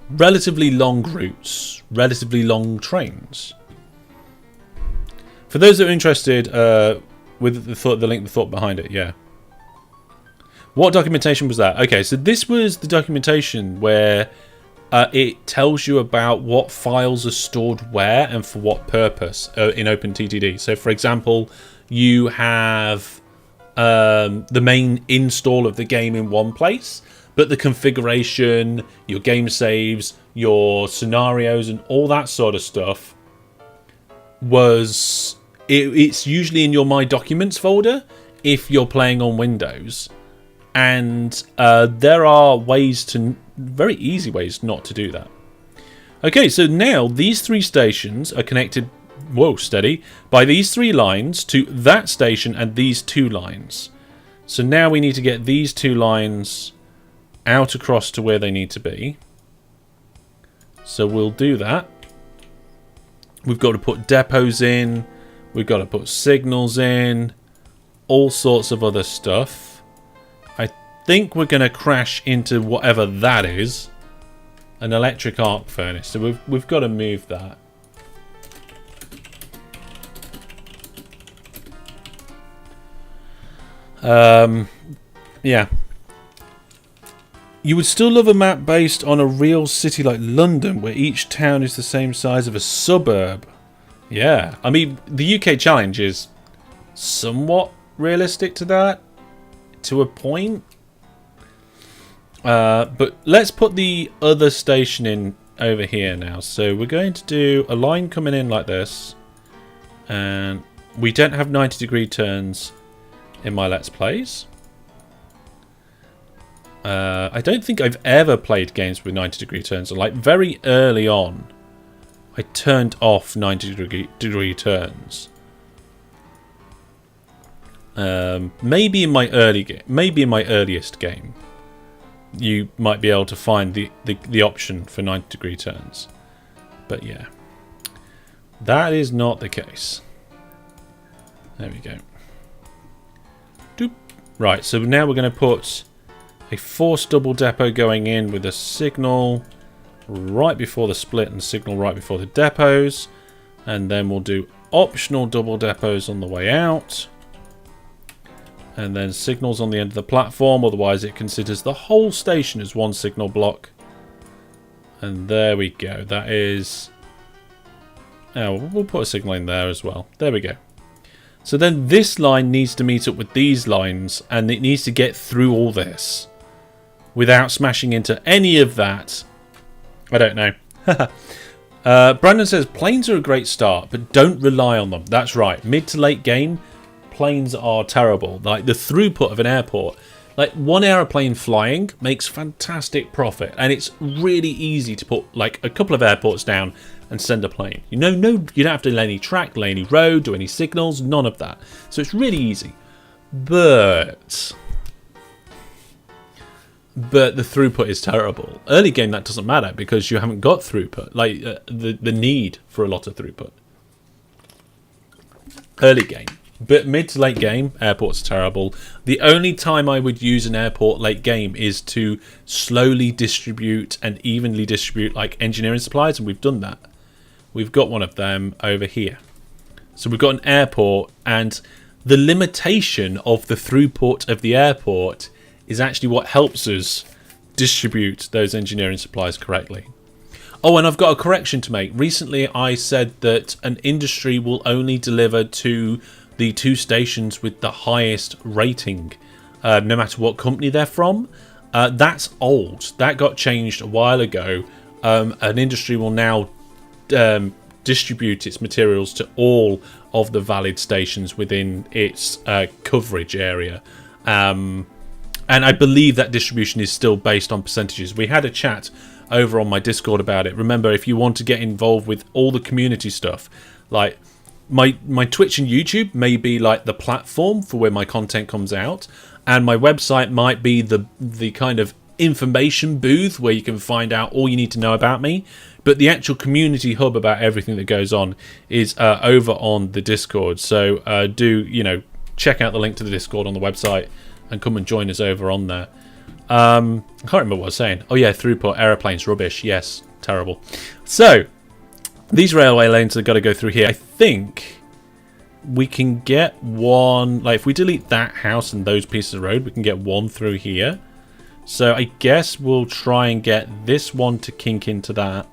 Relatively long routes, relatively long trains. For those that are interested, with the link, the thought behind it, yeah. What documentation was that? Okay, so this was the documentation where it tells you about what files are stored where and for what purpose in OpenTTD. So, for example, you have the main install of the game in one place, but the configuration, your game saves, your scenarios, and all that sort of stuff it's usually in your My Documents folder if you're playing on Windows. And there are very easy ways not to do that. Okay, so now these three stations are connected, whoa, steady, by these three lines to that station and these two lines. So now we need to get these two lines out across to where they need to be. So we'll do that. We've got to put depots in. We've got to put signals in. all sorts of other stuff. I think we're going to crash into whatever that is. An electric arc furnace. So we've got to move that. Yeah. You would still love a map based on a real city like London, where each town is the same size of a suburb. Yeah. I mean, the UK challenge is somewhat realistic to that, to a point. But let's put the other station in over here now. So we're going to do a line coming in like this. And we don't have 90-degree turns in my Let's Plays. I don't think I've ever played games with 90-degree turns. Like, very early on, I turned off 90-degree turns. Maybe in my earliest game, you might be able to find the option for 90-degree turns. But yeah, that is not the case. There we go. Doop. Right, so now we're going to put a forced double depot going in with a signal right before the split and signal right before the depots. And then we'll do optional double depots on the way out. And then signals on the end of the platform, otherwise it considers the whole station as one signal block. And there we go. That is... Oh, we'll put a signal in there as well. There we go. So then this line needs to meet up with these lines, and it needs to get through all this without smashing into any of that. I don't know. Brandon says, planes are a great start, but don't rely on them. That's right. Mid to late game, planes are terrible. Like, the throughput of an airport, like, one aeroplane flying makes fantastic profit, and it's really easy to put like a couple of airports down and send a plane. You don't have to lay any track, lay any road, do any signals, none of that. So it's really easy. But the throughput is terrible. Early game, that doesn't matter because you haven't got throughput, like the need for a lot of throughput. Early game. But mid to late game, airports are terrible. The only time I would use an airport late game is to slowly distribute and evenly distribute like engineering supplies, and we've done that. We've got one of them over here. So we've got an airport, and the limitation of the throughput of the airport is actually what helps us distribute those engineering supplies correctly. Oh, and I've got a correction to make. Recently I said that an industry will only deliver to the 2 stations with the highest rating, no matter what company they're from. That's old. That got changed a while ago. An industry will now distribute its materials to all of the valid stations within its coverage area. And I believe that distribution is still based on percentages. We had a chat over on my Discord about it. Remember, if you want to get involved with all the community stuff, like my Twitch and YouTube may be like the platform for where my content comes out, and my website might be the kind of information booth where you can find out all you need to know about me. But the actual community hub about everything that goes on is over on the Discord. So do check out the link to the Discord on the website and come and join us over on there. I can't remember what I was saying. Oh yeah, throughput, aeroplanes, rubbish. Yes, terrible. So these railway lanes have got to go through here. I think we can get one, like if we delete that house and those pieces of road, we can get one through here. So I guess we'll try and get this one to kink into that.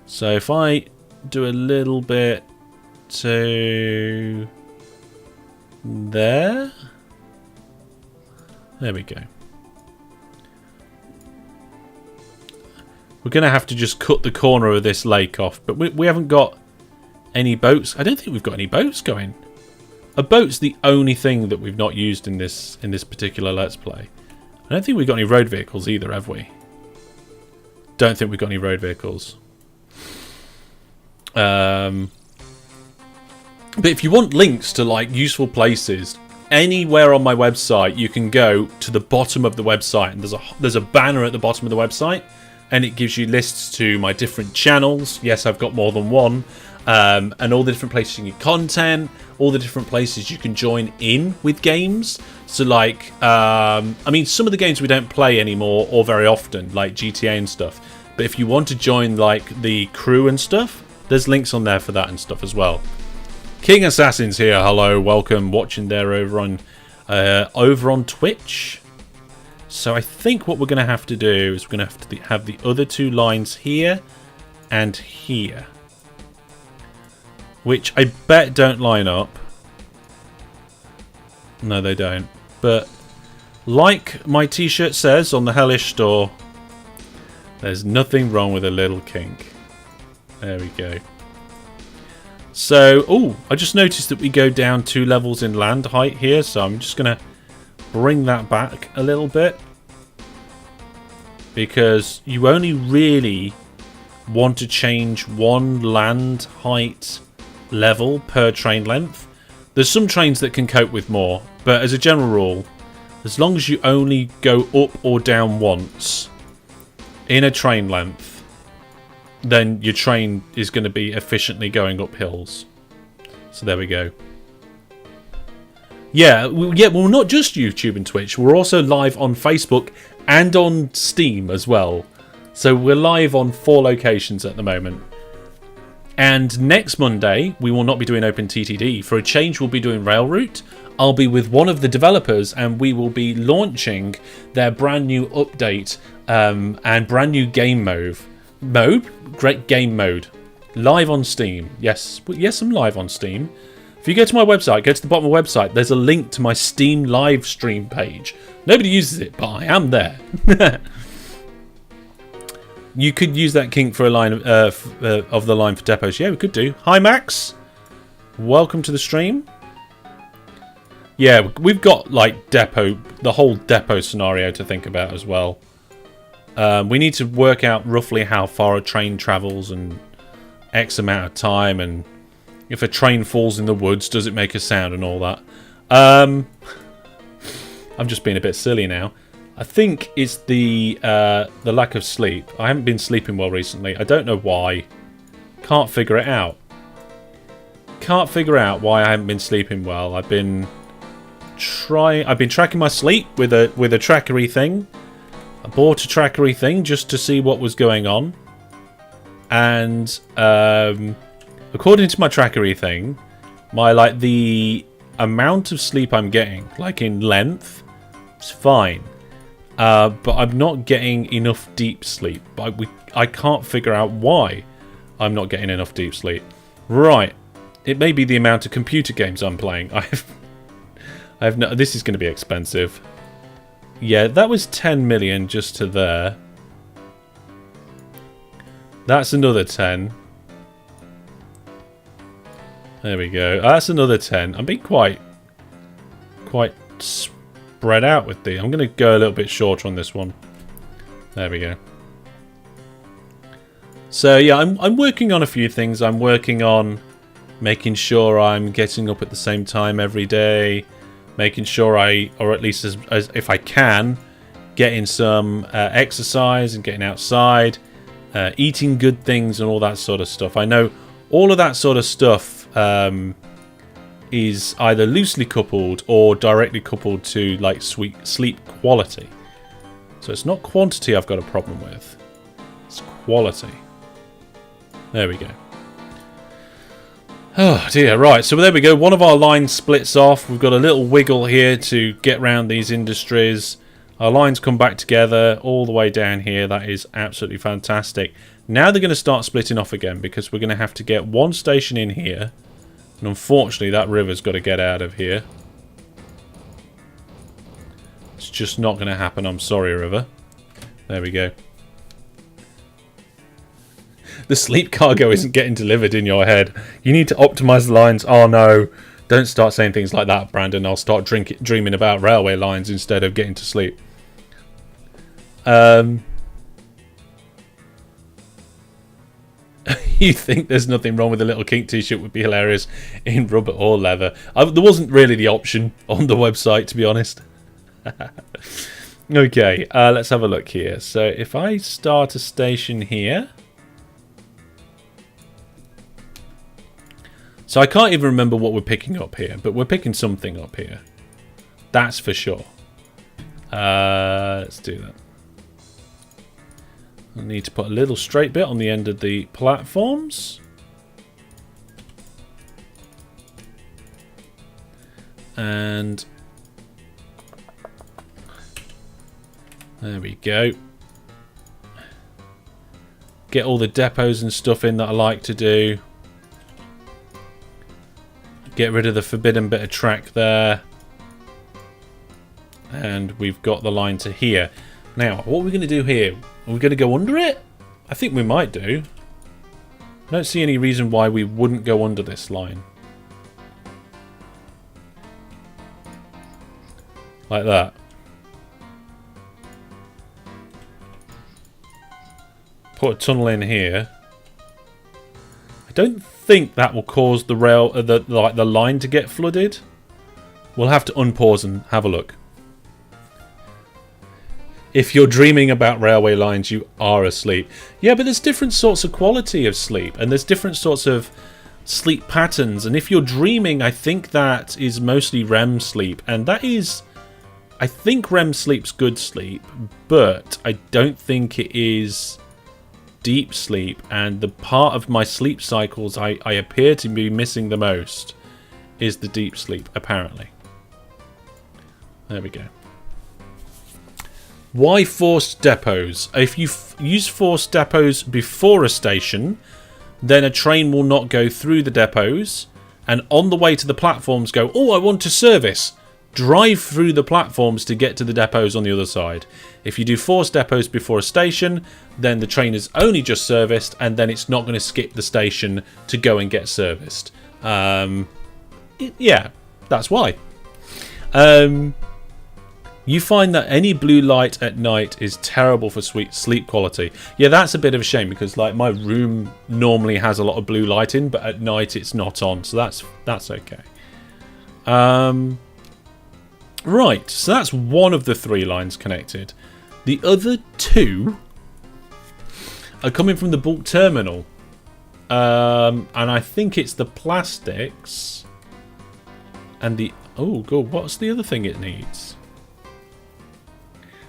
So if I do a little bit to there. There we go. We're going to have to just cut the corner of this lake off. But we haven't got any boats. I don't think we've got any boats going. A boat's the only thing that we've not used in this particular Let's Play. I don't think we've got any road vehicles either, have we? Don't think we've got any road vehicles. But if you want links to like useful places, anywhere on my website, you can go to the bottom of the website, and there's a banner at the bottom of the website, and it gives you lists to my different channels. Yes, I've got more than one. and all the different places you can get content, all the different places you can join in with games. So like, I mean, some of the games we don't play anymore or very often, like GTA and stuff. But if you want to join like the crew and stuff, there's links on there for that and stuff as well. King Assassin's here. Hello, welcome, watching there over on Twitch. So I think what we're going to have to do is we're going to have to have the other two lines here and here, which I bet don't line up. No, they don't. But like my t-shirt says on the Hellish store, there's nothing wrong with a little kink. There we go. So, oh, I just noticed that we go down 2 levels in land height here, so I'm just going to bring that back a little bit, because you only really want to change 1 land height level per train length. There's some trains that can cope with more, but as a general rule, as long as you only go up or down once in a train length, then your train is going to be efficiently going up hills. So there we go. Yeah, well, not just YouTube and Twitch. We're also live on Facebook and on Steam as well. So we're live on 4 locations at the moment. And next Monday, we will not be doing OpenTTD. For a change, we'll be doing Railroute. I'll be with one of the developers, and we will be launching their brand new update and brand new game mode. Great game mode. Live on Steam. Yes, I'm live on Steam. If you go to my website, go to the bottom of the website, there's a link to my Steam live stream page. Nobody uses it, but I am there. You could use that kink for a line of the line for depots. Yeah, we could do. Hi, Max. Welcome to the stream. Yeah, we've got like the whole depot scenario to think about as well. We need to work out roughly how far a train travels and X amount of time, and if a train falls in the woods, does it make a sound and all that. I'm just being a bit silly now. I think it's the lack of sleep. I haven't been sleeping well recently. I don't know why. Can't figure it out. Can't figure out why I haven't been sleeping well. I've been tracking my sleep with a trackery thing. I bought a trackery thing just to see what was going on. And according to my trackery thing, the amount of sleep I'm getting, like in length, is fine. But I'm not getting enough deep sleep. I can't figure out why I'm not getting enough deep sleep. Right. It may be the amount of computer games I'm playing. This is going to be expensive. Yeah, that was 10 million just to there. That's another 10. There we go. That's another 10. I'm being quite spread out with the. I'm going to go a little bit shorter on this one. There we go. So yeah, I'm working on a few things. I'm working on making sure I'm getting up at the same time every day, making sure or at least as if I can, getting some exercise and getting outside, eating good things and all that sort of stuff. I know all of that sort of stuff is either loosely coupled or directly coupled to like sleep quality. So it's not quantity I've got a problem with, it's quality. There we go. Oh dear, right, so there we go. One of our lines splits off. We've got a little wiggle here to get around these industries. Our lines come back together all the way down here. That is absolutely fantastic. Now they're going to start splitting off again, because we're going to have to get one station in here. And unfortunately, that river's got to get out of here. It's just not going to happen. I'm sorry, river. There we go. The sleep cargo isn't getting delivered in your head. You need to optimize the lines. Oh no, don't start saying things like that, Brandon. I'll start dreaming about railway lines instead of getting to sleep. You think there's nothing wrong with a little kink t-shirt would be hilarious in rubber or leather. There wasn't really the option on the website, to be honest. Okay, let's have a look here. So if I start a station here, So I can't even remember what we're picking up here, but we're picking something up here. That's for sure. Let's do that. I need to put a little straight bit on the end of the platforms. And there we go. Get all the depots and stuff in that I like to do. Get rid of the forbidden bit of track there. And we've got the line to here. Now, what are we going to do here? Are we going to go under it? I think we might do. I don't see any reason why we wouldn't go under this line. Like that. Put a tunnel in here. I don't think that will cause the rail, the line to get flooded. We'll have to unpause and have a look. If you're dreaming about railway lines, you are asleep. Yeah, but there's different sorts of quality of sleep, and there's different sorts of sleep patterns. And if you're dreaming, I think that is mostly REM sleep, and that is, I think REM sleep's good sleep, but I don't think it is deep sleep. And the part of my sleep cycles I appear to be missing the most is the deep sleep, apparently. There we go. Why forced depots? If you use forced depots before a station, then a train will not go through the depots, and on the way to the platforms go, oh, I want to service. Drive through the platforms to get to the depots on the other side. If you do forced depots before a station, then the train is only just serviced, and then it's not going to skip the station to go and get serviced. Yeah, that's why. You find that any blue light at night is terrible for sleep quality. Yeah, that's a bit of a shame, because like my room normally has a lot of blue light in, but at night it's not on, so that's okay. Right, so that's one of the 3 lines connected. The other 2 are coming from the bulk terminal, and I think it's the plastics and the, oh god, what's the other thing it needs?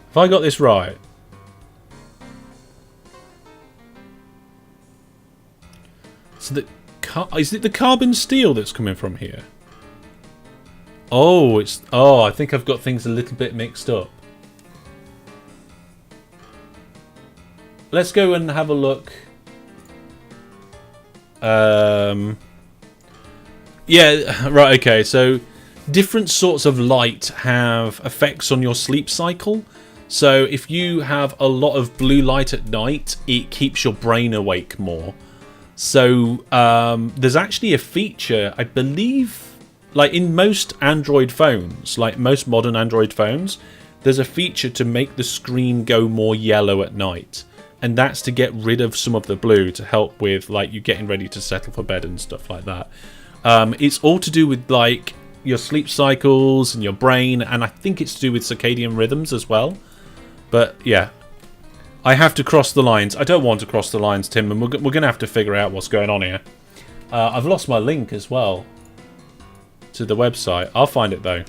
If I got this right, so is it the carbon steel that's coming from here? Oh, I think I've got things a little bit mixed up. Let's go and have a look. Yeah, right, okay, so different sorts of light have effects on your sleep cycle. So if you have a lot of blue light at night, it keeps your brain awake more. So there's actually a feature, I believe, like in most Android phones, like most modern Android phones, there's a feature to make the screen go more yellow at night. And that's to get rid of some of the blue to help with like you getting ready to settle for bed and stuff like that. It's all to do with like your sleep cycles and your brain, and I think it's to do with circadian rhythms as well. But yeah, I have to cross the lines. I don't want to cross the lines, Tim, and we're going to have to figure out what's going on here. I've lost my link as well to the website. I'll find it though.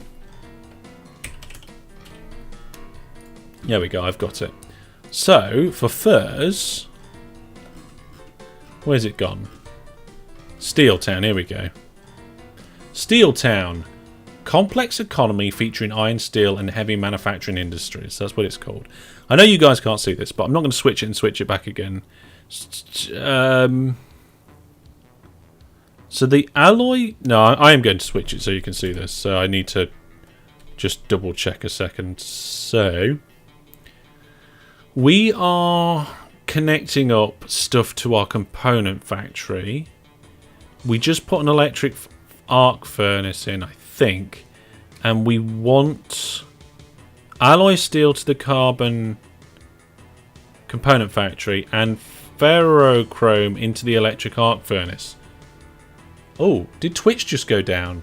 There we go, I've got it. So, for FIRS, where's it gone? Steeltown, here we go. Steeltown. Complex economy featuring iron, steel, and heavy manufacturing industries. That's what it's called. I know you guys can't see this, but I'm not going to switch it and switch it back again. So the alloy... No, I am going to switch it so you can see this. So I need to just double check a second. So we are connecting up stuff to our component factory. We just put an electric arc furnace in, I think, and we want alloy steel to the carbon component factory and ferrochrome into the electric arc furnace. Oh, did Twitch just go down?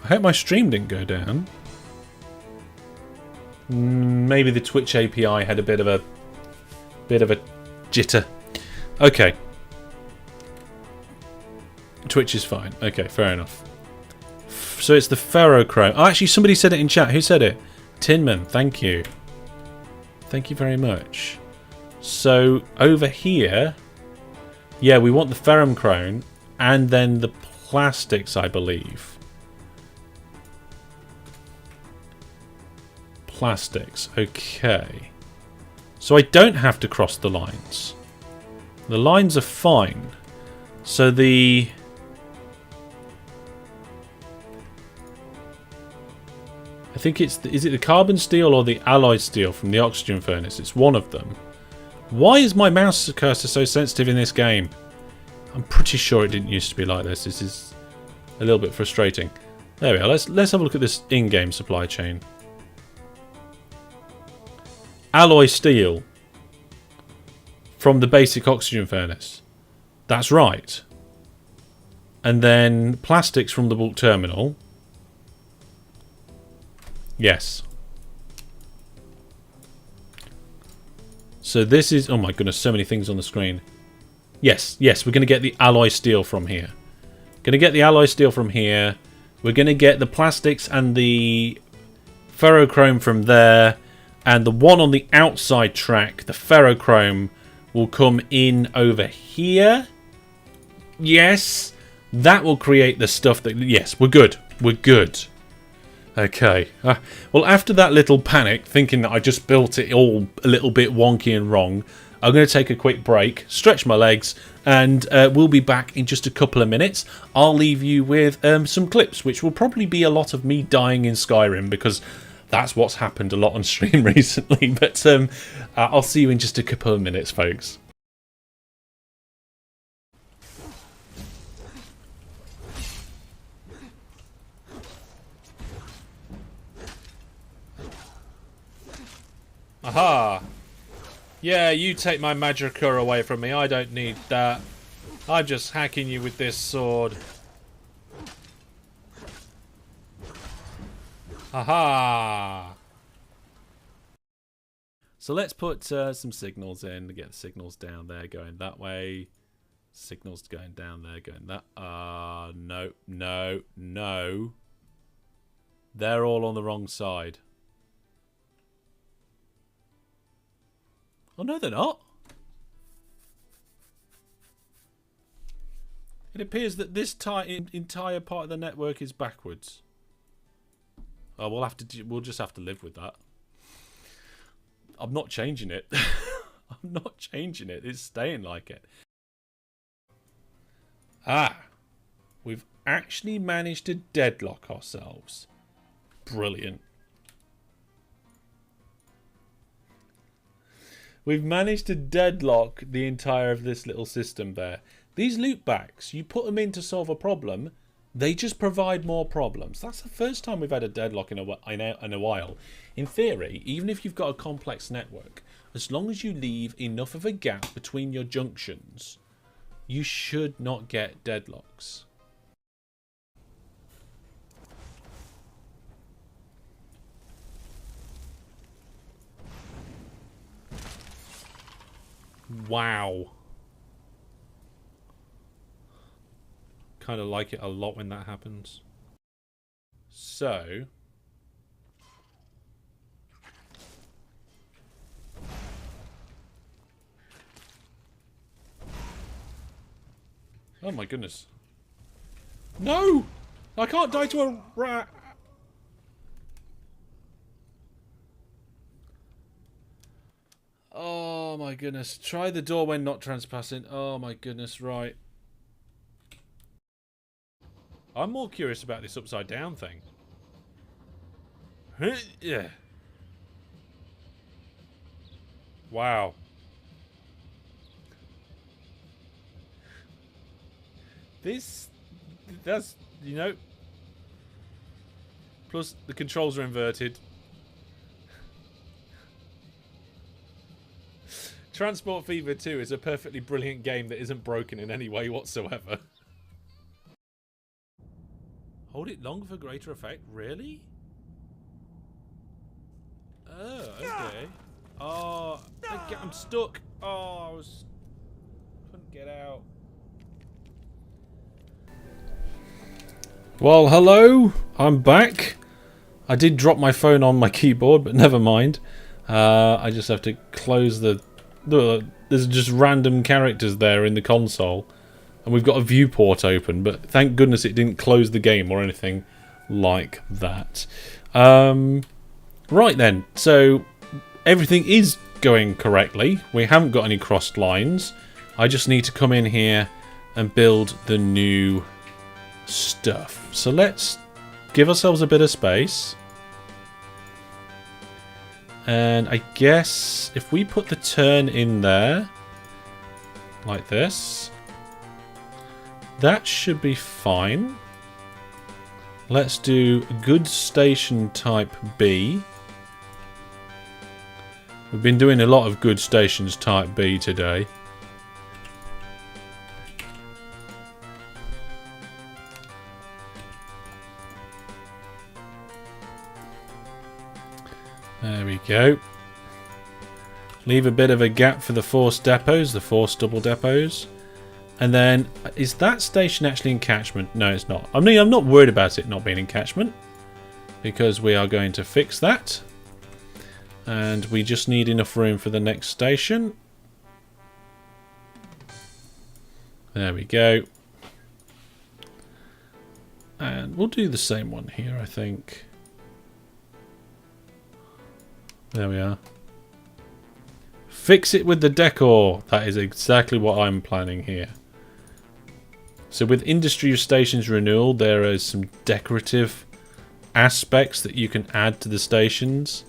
I hope my stream didn't go down. Maybe the Twitch API had a bit of a jitter. Okay. Twitch is fine. Okay, fair enough. So it's the ferrochrome. Oh, actually, somebody said it in chat. Who said it? Tinman, thank you. Thank you very much. So over here, yeah, we want the ferrochrome and then the plastics, I believe. Plastics, okay. So I don't have to cross the lines. The lines are fine. So the... I think it's... Is it the carbon steel or the alloy steel from the oxygen furnace? It's one of them. Why is my mouse cursor so sensitive in this game? I'm pretty sure it didn't used to be like this. This is a little bit frustrating. There we are. Let's have a look at this in-game supply chain. Alloy steel from the basic oxygen furnace. That's right. And then plastics from the bulk terminal. Yes. So this is... Oh my goodness, so many things on the screen. Yes, yes, we're going to get the alloy steel from here. Going to get the alloy steel from here. We're going to get the plastics and the ferrochrome from there. And the one on the outside track, the ferrochrome, will come in over here. Yes. That will create the stuff that... Yes, we're good. We're good. Okay. Well, after that little panic, thinking that I just built it all a little bit wonky and wrong, I'm going to take a quick break, stretch my legs, and we'll be back in just a couple of minutes. I'll leave you with some clips, which will probably be a lot of me dying in Skyrim, because that's what's happened a lot on stream recently. But I'll see you in just a couple of minutes, folks. Aha! Yeah, you take my magicka away from me. I don't need that. I'm just hacking you with this sword. Aha! So let's put some signals in to get the signals down there going that way. Signals going down there going that... no, no, no. They're all on the wrong side. Oh, no, they're not. It appears that this entire part of the network is backwards. Oh, we'll just have to live with that. I'm not changing it. I'm not changing it. It's staying like it. Ah, we've actually managed to deadlock ourselves. Brilliant. We've managed to deadlock the entire of this little system there. These loopbacks, you put them in to solve a problem, they just provide more problems. That's the first time we've had a deadlock in a while. In theory, even if you've got a complex network, as long as you leave enough of a gap between your junctions, you should not get deadlocks. Wow. Kind of like it a lot when that happens. So... Oh my goodness. No! I can't die to a rat! Oh my goodness. Try the door when not trespassing. Oh my goodness, right. I'm more curious about this upside down thing. Yeah. Wow. That's, you know. Plus, the controls are inverted. Transport Fever 2 is a perfectly brilliant game that isn't broken in any way whatsoever. Hold it long for greater effect? Really? Oh, okay. Oh, I'm stuck. Oh, I was Get out. Well, hello. I'm back. I did drop my phone on my keyboard, but never mind. I just have to close there's just random characters there in the console. And we've got a viewport open, but thank goodness it didn't close the game or anything like that. Right then, so everything is going correctly. We haven't got any crossed lines. I just need to come in here and build the new stuff. So let's give ourselves a bit of space. And I guess if we put the turn in there, like this, that should be fine. Let's do goods station type B. We've been doing a lot of goods stations type B today. There we go. Leave a bit of a gap for the force depots, the force double depots. And then, is that station actually in catchment? No, it's not. I mean, I'm not worried about it not being in catchment, because we are going to fix that. And we just need enough room for the next station. There we go. And we'll do the same one here, I think. There we are. Fix it with the decor. That is exactly what I'm planning here. So with Industry Stations Renewal, there are some decorative aspects that you can add to the stations.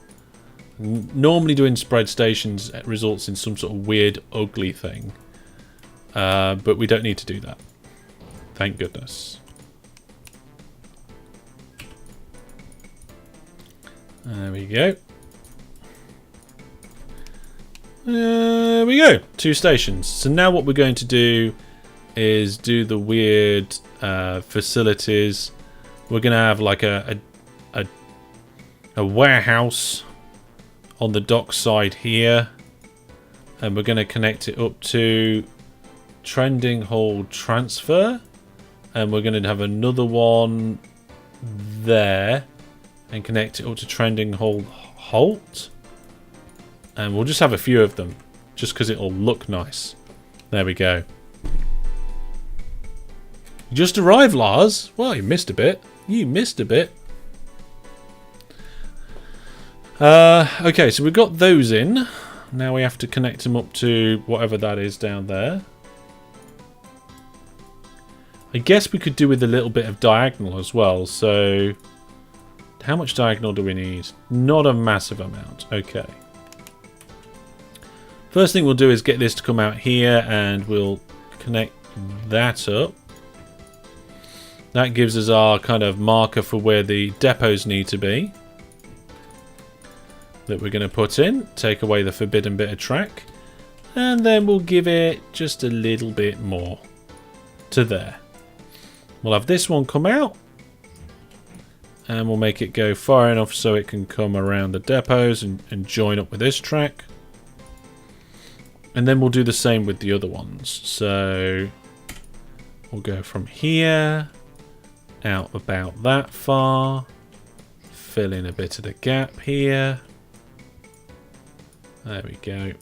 Normally doing spread stations results in some sort of weird, ugly thing. But we don't need to do that. Thank goodness. There we go. There we go. 2 stations. So now what we're going to do is do the weird facilities. We're going to have like a warehouse on the dock side here. And we're going to connect it up to trending hold transfer. And we're going to have another one there. And connect it up to trending hold halt. And we'll just have a few of them. Just because it'll look nice. There we go. You just arrived, Lars. Well, you missed a bit. You missed a bit. Okay, so we've got those in. Now we have to connect them up to whatever that is down there. I guess we could do with a little bit of diagonal as well. So, how much diagonal do we need? Not a massive amount. Okay. First thing we'll do is get this to come out here and we'll connect that up. That gives us our kind of marker for where the depots need to be. That we're going to put in. Take away the forbidden bit of track. And then we'll give it just a little bit more to there. We'll have this one come out. And we'll make it go far enough so it can come around the depots and join up with this track. And then we'll do the same with the other ones. So we'll go from here out about that far. Fill in a bit of the gap here. There we go.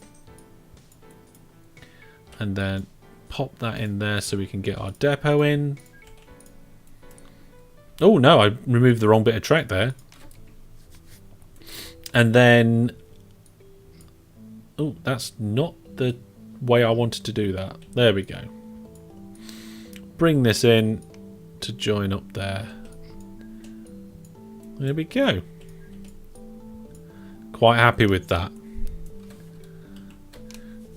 And then pop that in there so we can get our depot in. Oh no, I removed the wrong bit of track there. And then... oh, that's not the way I wanted to do that. There we go. Bring this in to join up there. There we go. Quite happy with that.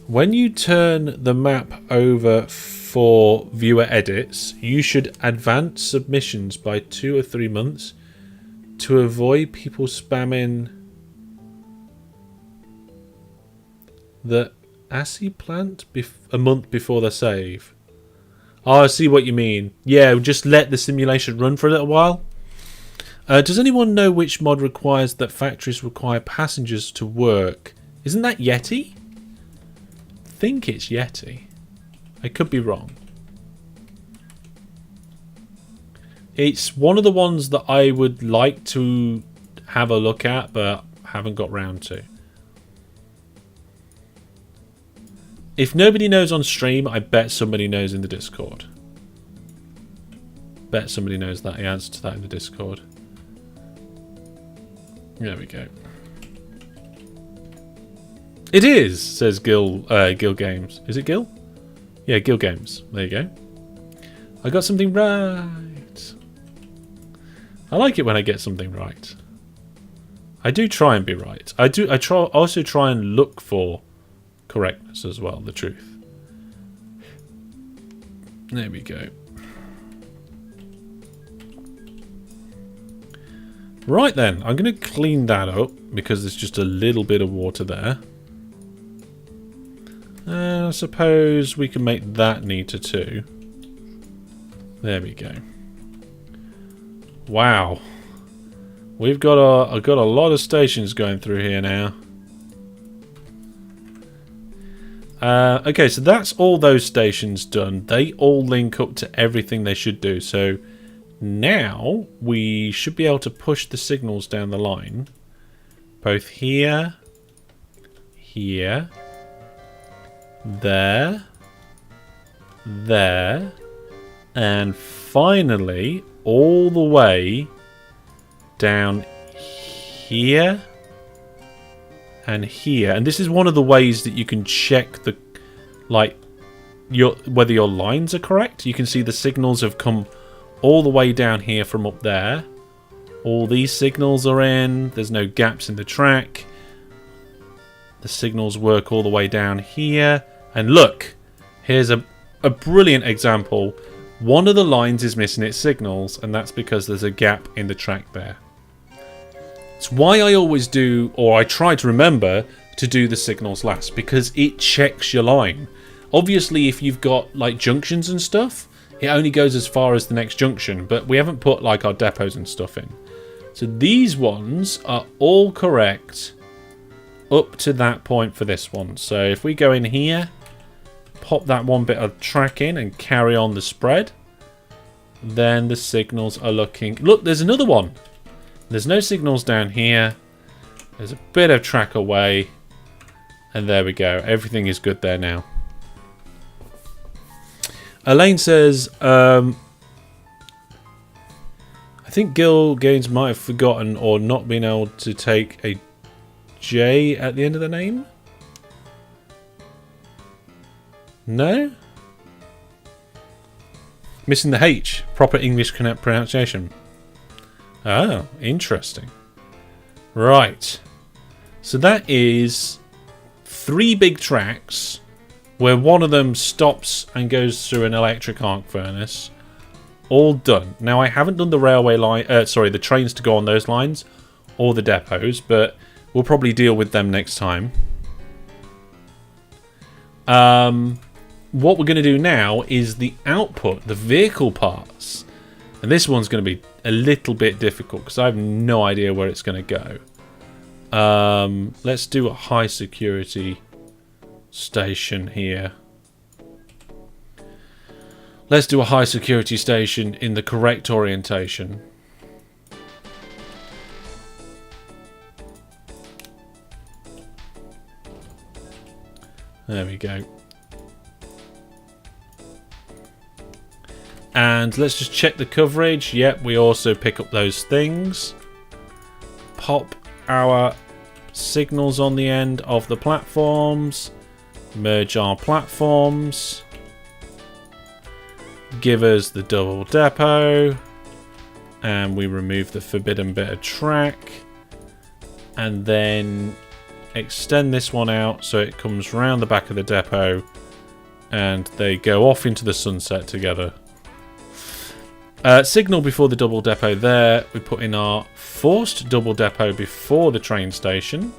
When you turn the map over for viewer edits, you should advance submissions by 2 or 3 months to avoid people spamming the ASCII plant a month before the save. Oh, I see what you mean. Yeah, just let the simulation run for a little while. Does anyone know which mod requires that factories require passengers to work? Isn't that Yeti? I think it's Yeti. I could be wrong. It's one of the ones that I would like to have a look at, but haven't got round to. If nobody knows on stream, I bet somebody knows in the Discord. Bet somebody knows that. The answer to that in the Discord. There we go. It is, says Gil Games. Is it Gil? Yeah, Gil Games. There you go. I got something right. I like it when I get something right. I do try and be right. I also try and look for correctness as well, the truth. There we go. Right then, I'm going to clean that up because there's just a little bit of water there. I suppose we can make that neater too. There we go. Wow. I've got a lot of stations going through here now. Okay, so that's all those stations done. They all link up to everything they should do. So now we should be able to push the signals down the line. Both here, here, there, there, and finally all the way down here and here. And this is one of the ways that you can check the whether your lines are correct. You can see the signals have come all the way down here from up there. All these signals are in. There's no gaps in the track. The signals work all the way down here. And look, here's a brilliant example. One of the lines is missing its signals, and that's because there's a gap in the track there. It's why I always do, or I try to remember to do the signals last, because it checks your line. Obviously, if you've got like junctions and stuff, it only goes as far as the next junction, but we haven't put like our depots and stuff in. So these ones are all correct up to that point for this one. So if we go in here, pop that one bit of track in and carry on the spread, then the signals are looking... Look, there's another one. There's no signals down here. There's a bit of track away. And there we go. Everything is good there now. Elaine says, I think Gil Gaines might have forgotten or not been able to take a J at the end of the name. No? Missing the H. Proper English pronunciation. Oh, interesting. Right. So that is 3 big tracks where one of them stops and goes through an electric arc furnace. All done. Now, I haven't done the railway line, the trains to go on those lines or the depots, but we'll probably deal with them next time. What we're going to do now is the output, the vehicle parts. And this one's going to be a little bit difficult because I have no idea where it's going to go. Let's do a high security station here. Let's do a high security station in the correct orientation. There we go. And let's just check the coverage. Yep, we also pick up those things. Pop our signals on the end of the platforms. Merge our platforms. Give us the double depot. And we remove the forbidden bit of track. And then extend this one out so it comes round the back of the depot. And they go off into the sunset together. Signal before the double depot there. We put in our forced double depot before the train station.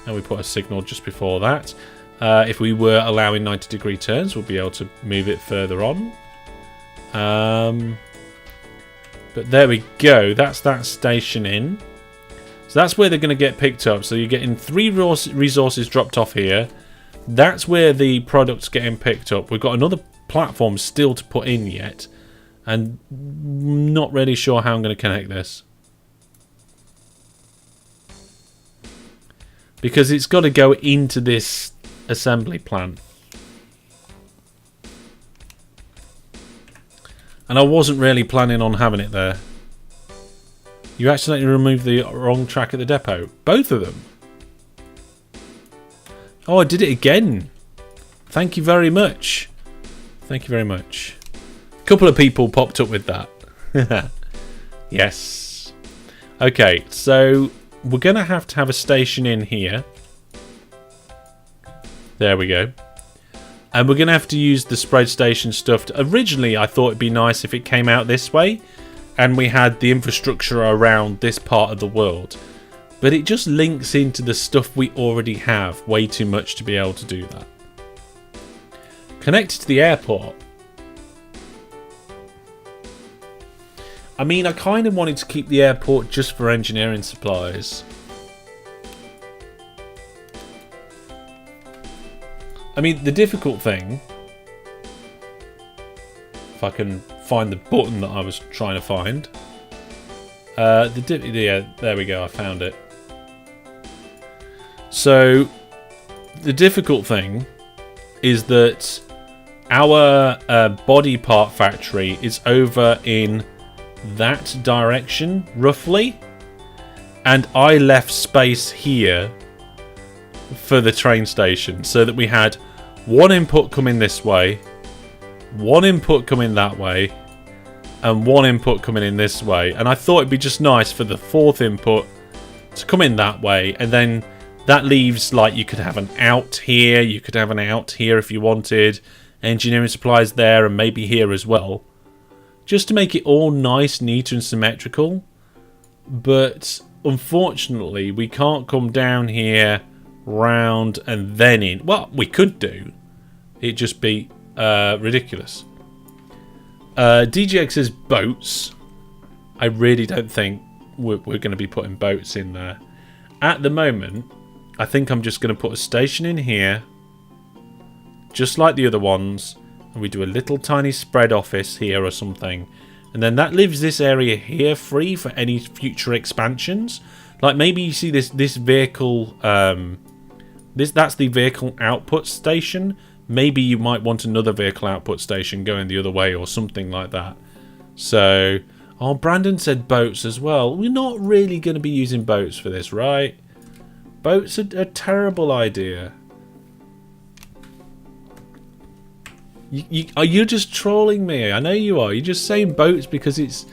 And we put a signal just before that. If we were allowing 90-degree turns, we'll be able to move it further on. But there we go. That's that station in. So that's where they're going to get picked up. So you're getting 3 resources dropped off here. That's where the product's getting picked up. We've got another platform still to put in yet, and not really sure how I'm going to connect this. Because it's got to go into this assembly plant. And I wasn't really planning on having it there. You accidentally removed the wrong track at the depot. Both of them. Oh, I did it again. Thank you very much. Thank you very much. A couple of people popped up with that. Yes. Okay, so we're going to have a station in here. There we go. And we're going to have to use the spread station stuff. Originally, I thought it'd be nice if it came out this way and we had the infrastructure around this part of the world. But it just links into the stuff we already have way too much to be able to do that. Connected to the airport. I mean, I kind of wanted to keep the airport just for engineering supplies. I mean, the difficult thing, if I can find the button that I was trying to find. Yeah, there we go, I found it. So, the difficult thing is that our body part factory is over in that direction, roughly. And I left space here for the train station so that we had one input coming this way, one input coming that way, and one input coming in this way. And I thought it'd be just nice for the fourth input to come in that way, and then that leaves, like, you could have an out here, you could have an out here if you wanted, engineering supplies there, and maybe here as well, just to make it all nice, neat and symmetrical. But unfortunately we can't come down here, round and then in. Well, we could do, it'd just be ridiculous. DGX says boats. I really don't think we're going to be putting boats in there at the moment. I think I'm just going to put a station in here, just like the other ones, and we do a little tiny spread office here or something, and then that leaves this area here free for any future expansions. Like maybe you see this vehicle, that's the vehicle output station. Maybe you might want another vehicle output station going the other way or something like that. So, oh, Brandon said boats as well. We're not really going to be using boats for this, right? Boats are a terrible idea. You're just trolling me. I know you are. You're just saying boats because it's...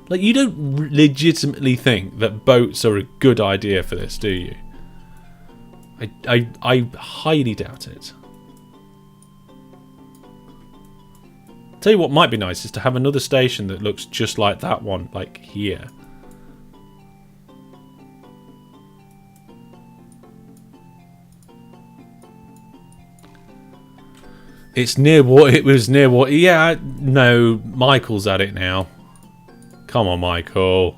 Like, you don't legitimately think that boats are a good idea for this, do you? I highly doubt it. Tell you what might be nice is to have another station that looks just like that one, like here. It's near what it was near what. Yeah, no, Michael's at it now. Come on, Michael.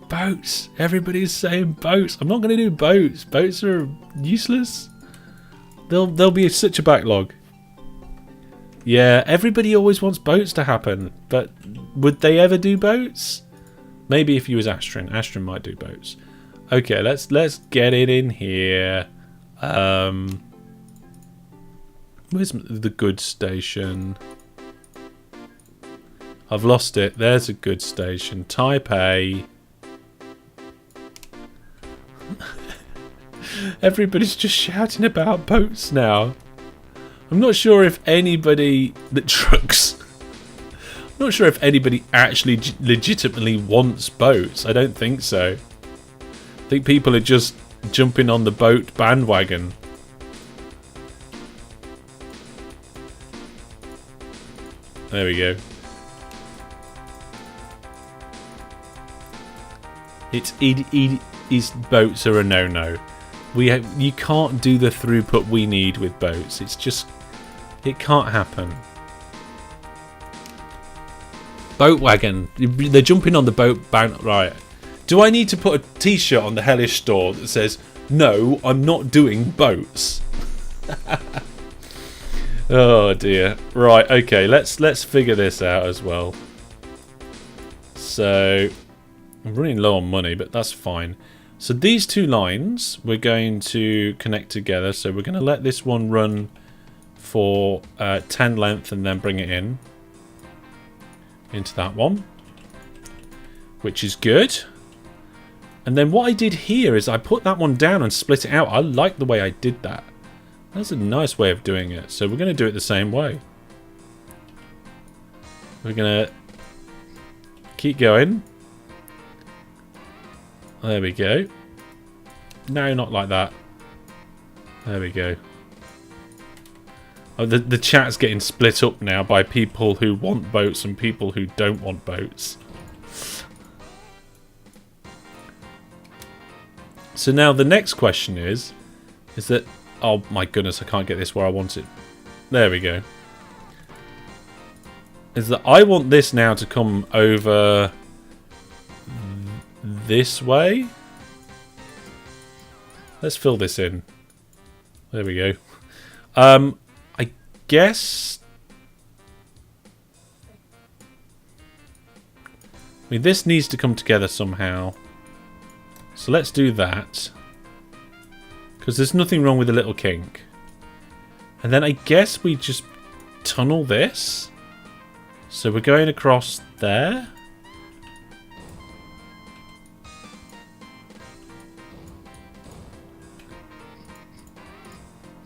Boats. Everybody's saying boats. I'm not going to do boats. Boats are useless. There'll be such a backlog. Yeah, everybody always wants boats to happen, but would they ever do boats? Maybe if you was Astron. Astron might do boats. Okay, let's get it in here. Where's the goods station? I've lost it. There's a goods station. Taipei. Everybody's just shouting about boats now. I'm not sure if anybody that trucks. I'm not sure if anybody actually legitimately wants boats. I don't think so. I think people are just jumping on the boat bandwagon. There we go. Boats are a no-no. You can't do the throughput we need with boats. It's just, it can't happen. Boat wagon. They're jumping on the boat. Right. Do I need to put a t-shirt on the Hellish store that says, no, I'm not doing boats? Oh dear. Right, okay, let's figure this out as well. So, I'm running low on money, but that's fine. So these two lines we're going to connect together. So we're going to let this one run for 10 length and then bring it in into that one, which is good. And then what I did here is I put that one down and split it out. I like the way I did that. That's a nice way of doing it. So we're going to do it the same way. We're going to keep going. There we go. No, not like that. There we go. Oh, the chat's getting split up now by people who want boats and people who don't want boats. So now the next question is that... Oh my goodness, I can't get this where I want it. There we go. Is that I want this now to come over this way. Let's fill this in. There we go. I guess... I mean, this needs to come together somehow. So let's do that. Because there's nothing wrong with a little kink. And then I guess we just tunnel this. So we're going across there.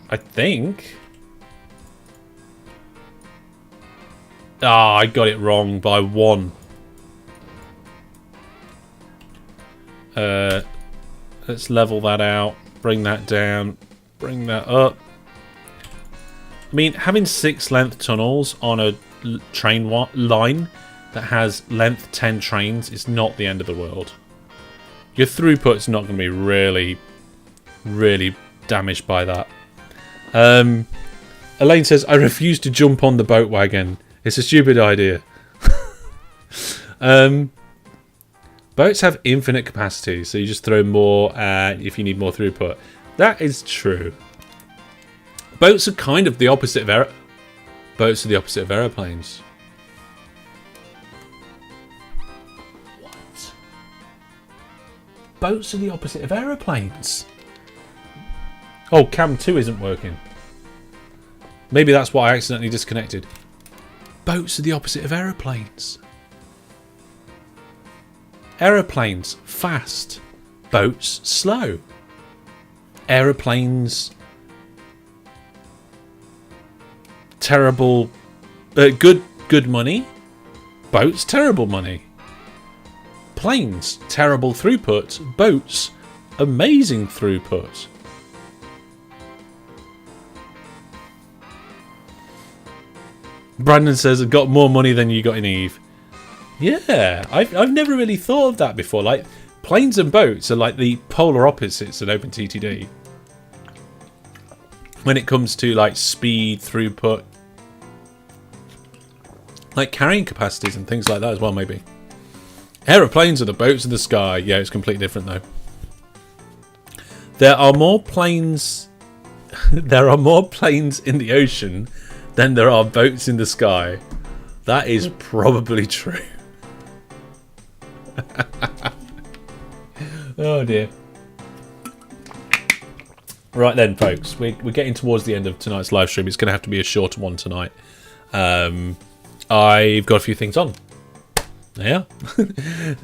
I think. Ah, I got it wrong by 1. Let's level that out. Bring that down. Bring that up. I mean, having 6 length tunnels on a train line that has length 10 trains is not the end of the world. Your throughput's not going to be really, really damaged by that. Elaine says, I refuse to jump on the boat wagon. It's a stupid idea. Boats have infinite capacity, so you just throw more if you need more throughput. That is true. Boats are kind of the opposite of Boats are the opposite of aeroplanes. What? Boats are the opposite of aeroplanes. Oh, cam 2 isn't working. Maybe that's why I accidentally disconnected. Boats are the opposite of aeroplanes. Aeroplanes, fast. Boats, slow. Aeroplanes, terrible. Good money. Boats, terrible money. Planes, terrible throughput. Boats, amazing throughput. Brandon says, I've got more money than you got in Eve. Yeah, I've never really thought of that before. Like, planes and boats are like the polar opposites in OpenTTD. When it comes to, like, speed, throughput. Like, carrying capacities and things like that as well, maybe. Aeroplanes are the boats of the sky. Yeah, it's completely different, though. There are more planes... there are more planes in the ocean than there are boats in the sky. That is probably true. Oh dear. Right then, folks, we're getting towards the end of tonight's live stream. It's going to have to be a shorter one tonight. I've got a few things on. Yeah.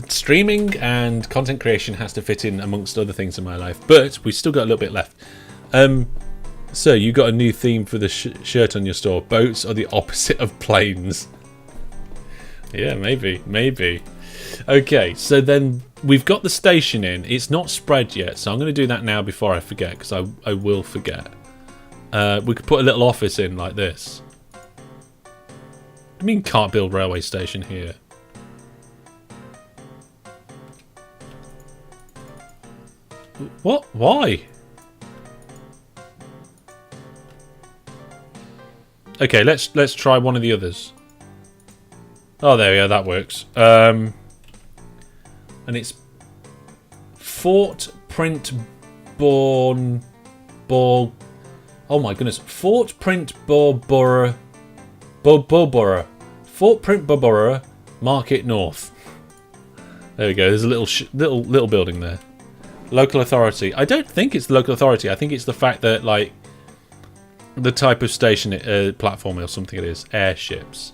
Streaming and content creation has to fit in amongst other things in my life, but we've still got a little bit left. So you got a new theme for the shirt on your store. Boats are the opposite of planes. Yeah, maybe. Okay, so then we've got the station in. It's not spread yet, so I'm going to do that now before I forget, because I will forget. We could put a little office in like this. I mean, can't build railway station here. What? Why? Okay, let's try one of the others. Oh, there we go. That works. And it's Fort Print Born... Oh my goodness. Fort Print Borough. Fort Print Borough, Market North. There we go. There's a little building there. Local authority. I don't think it's the local authority. I think it's the fact that, like, the type of station, platform or something it is. Airships.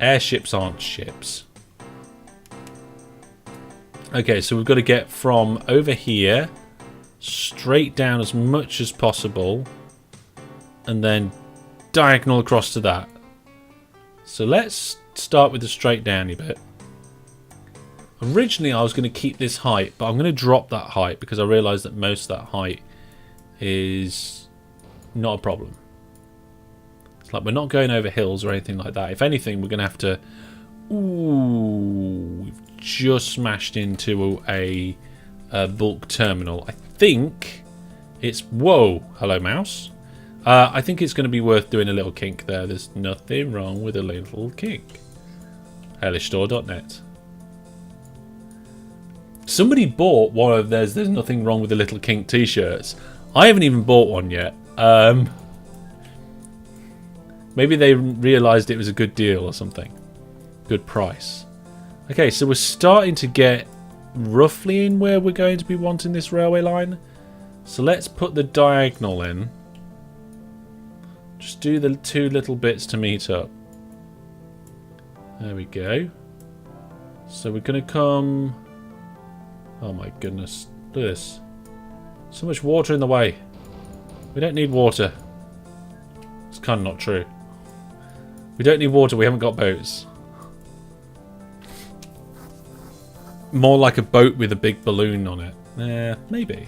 Airships aren't ships. Okay, so we've got to get from over here straight down as much as possible and then diagonal across to that. So let's start with the straight downy bit. Originally I was going to keep this height, but I'm going to drop that height because I realised that most of that height is not a problem. It's like we're not going over hills or anything like that. If anything, we're going to have to... Ooh, we've just smashed into a bulk terminal. I think it's... Whoa, hello mouse. I think it's going to be worth doing a little kink there. There's nothing wrong with a little kink. HellishStore.net. Somebody bought one of There's Nothing Wrong with a Little Kink t-shirts. I haven't even bought one yet. Maybe they realised it was a good deal or something. Good price. Okay, so we're starting to get roughly in where we're going to be wanting this railway line. So let's put the diagonal in. Just do the two little bits to meet up. There we go. So we're going to come... Oh my goodness. Look at this. So much water in the way. We don't need water. It's kind of not true. We don't need water, we haven't got boats. More like a boat with a big balloon on it. Maybe.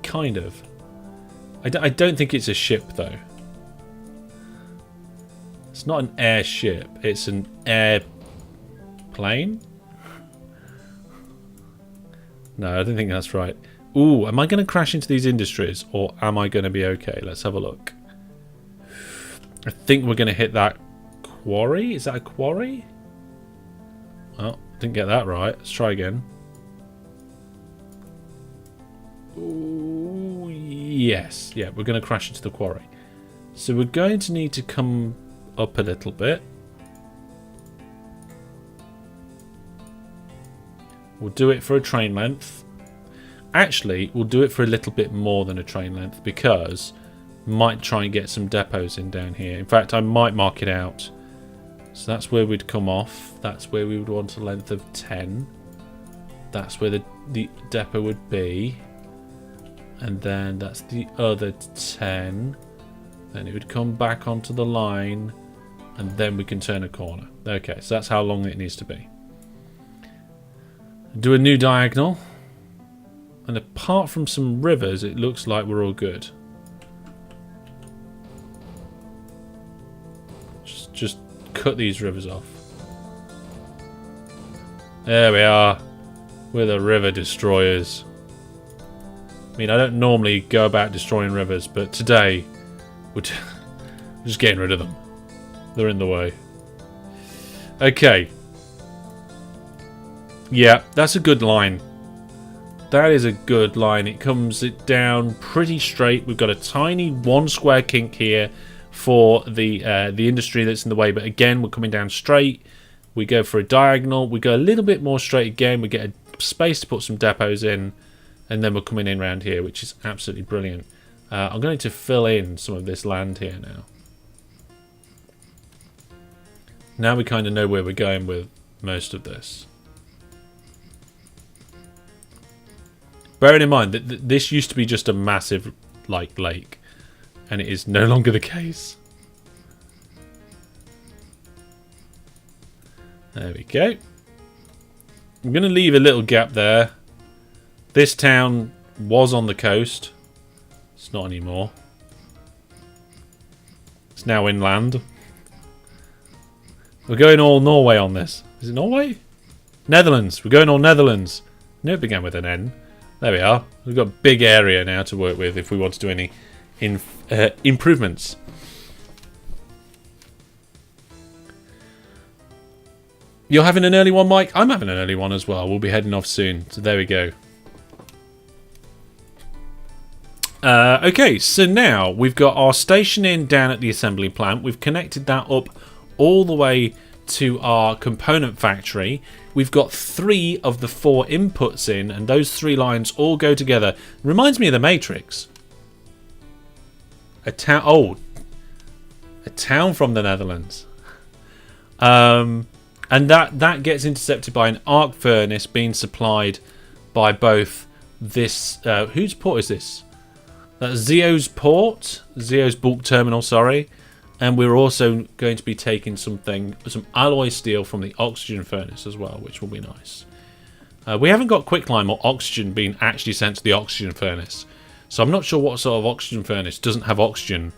Kind of. I don't think it's a ship, though. It's not an airship. It's an airplane? No, I don't think that's right. Ooh, am I going to crash into these industries? Or am I going to be okay? Let's have a look. I think we're going to hit that quarry. Is that a quarry? Oh, didn't get that right. Let's try again. Ooh, yes. Yeah, we're going to crash into the quarry. So we're going to need to come up a little bit. We'll do it for a train length. Actually, we'll do it for a little bit more than a train length because might try and get some depots in down here. In fact, I might mark it out. So that's where we'd come off. That's where we would want a length of 10. That's where the depot would be. And then that's the other 10. Then it would come back onto the line. And then we can turn a corner. Okay, so that's how long it needs to be. Do a new diagonal. And apart from some rivers, it looks like we're all good. Just cut these rivers off. There we are. We're the river destroyers. I mean, I don't normally go about destroying rivers, but today we're just getting rid of them. They're in the way. Okay. Yeah, that's a good line. That is a good line. It comes down pretty straight. We've got a tiny one square kink here for the industry that's in the way, but again, we're coming down straight. We go for a diagonal. We go a little bit more straight again. We get a space to put some depots in, and then we're coming in around here, which is absolutely brilliant. I'm going to fill in some of this land here now. Now we kind of know where we're going with most of this. Bearing in mind that this used to be just a massive lake, and it is no longer the case. There we go. I'm going to leave a little gap there. This town was on the coast. It's not anymore. It's now inland. We're going all Norway on this. Is it Norway? Netherlands. We're going all Netherlands. No, it began with an N. There we are. We've got a big area now to work with if we want to do any improvements. You're having an early one, Mike? I'm having an early one as well. We'll be heading off soon. So there we go. Okay, so now we've got our station in down at the assembly plant. We've connected that up all the way to our component factory. We've got 3 of the 4 inputs in, and those 3 lines all go together. Reminds me of the Matrix. A town from the Netherlands. And that gets intercepted by an arc furnace being supplied by both this... whose port is this? Zio's port. Zio's bulk terminal, sorry. And we're also going to be taking some alloy steel from the oxygen furnace as well, which will be nice. We haven't got quicklime or oxygen being actually sent to the oxygen furnace. So I'm not sure what sort of oxygen furnace doesn't have oxygen.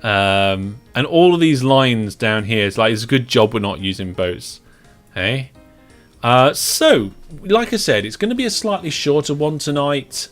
And all of these lines down here, it's a good job we're not using boats. Hey? So, like I said, it's going to be a slightly shorter one tonight.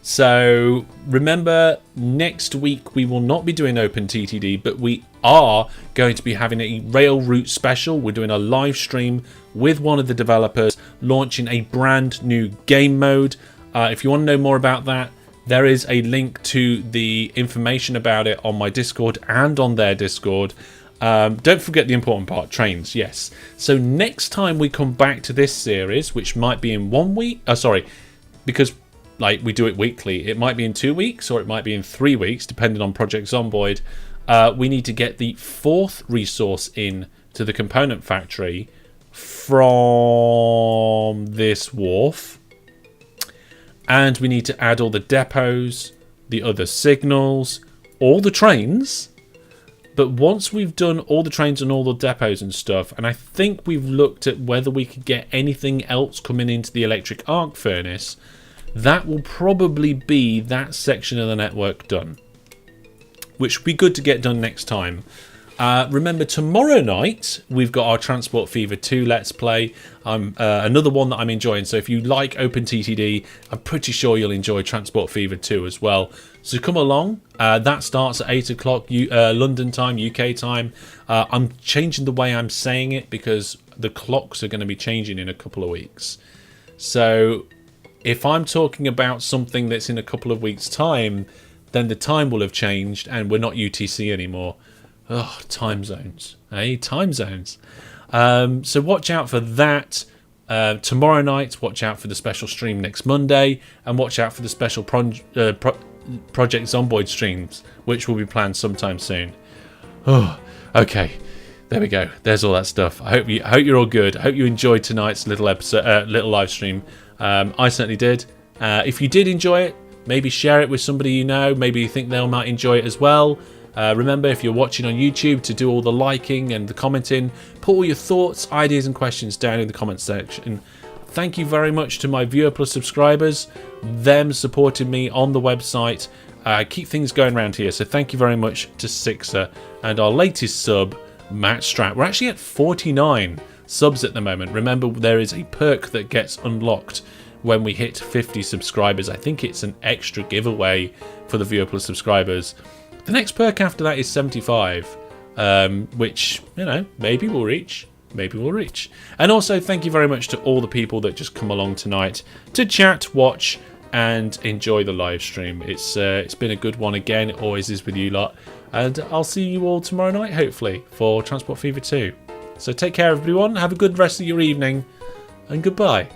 So, remember, next week we will not be doing OpenTTD, but we are going to be having a rail route special. We're doing a live stream with one of the developers, launching a brand new game mode. If you want to know more about that, there is a link to the information about it on my Discord and on their Discord. Don't forget the important part, trains, yes. So next time we come back to this series, which might be in 1 week, because we do it weekly, it might be in 2 weeks or it might be in 3 weeks, depending on Project Zomboid. We need to get the 4th resource in to the component factory from this wharf. And we need to add all the depots, the other signals, all the trains. But once we've done all the trains and all the depots and stuff, and I think we've looked at whether we could get anything else coming into the electric arc furnace, that will probably be that section of the network done. Which would be good to get done next time. Remember, tomorrow night, we've got our Transport Fever 2 Let's Play. Another one that I'm enjoying. So if you like OpenTTD, I'm pretty sure you'll enjoy Transport Fever 2 as well. So come along. That starts at 8 o'clock London time, UK time. I'm changing the way I'm saying it because the clocks are going to be changing in a couple of weeks. So if I'm talking about something that's in a couple of weeks' time, then the time will have changed and we're not UTC anymore. Oh, time zones. Hey, time zones. So watch out for that. Tomorrow night, watch out for the special stream next Monday. And watch out for the special Project Zomboid streams, which will be planned sometime soon. Oh, okay. There we go. There's all that stuff. I hope you're all good. I hope you enjoyed tonight's little episode, little live stream. I certainly did. If you did enjoy it, maybe share it with somebody you know. Maybe you think they might enjoy it as well. Remember, if you're watching on YouTube, to do all the liking and the commenting. Put all your thoughts, ideas and questions down in the comment section. Thank you very much to my Viewer Plus subscribers, them supporting me on the website. Keep things going around here, so thank you very much to Sixer and our latest sub, Matt Strat. We're actually at 49 subs at the moment. Remember, there is a perk that gets unlocked when we hit 50 subscribers. I think it's an extra giveaway for the Viewer Plus subscribers. The next perk after that is 75, which, maybe we'll reach. Maybe we'll reach. And also, thank you very much to all the people that just come along tonight to chat, watch, and enjoy the live stream. It's been a good one again. It always is with you lot. And I'll see you all tomorrow night, hopefully, for Transport Fever 2. So take care, everyone. Have a good rest of your evening. And goodbye.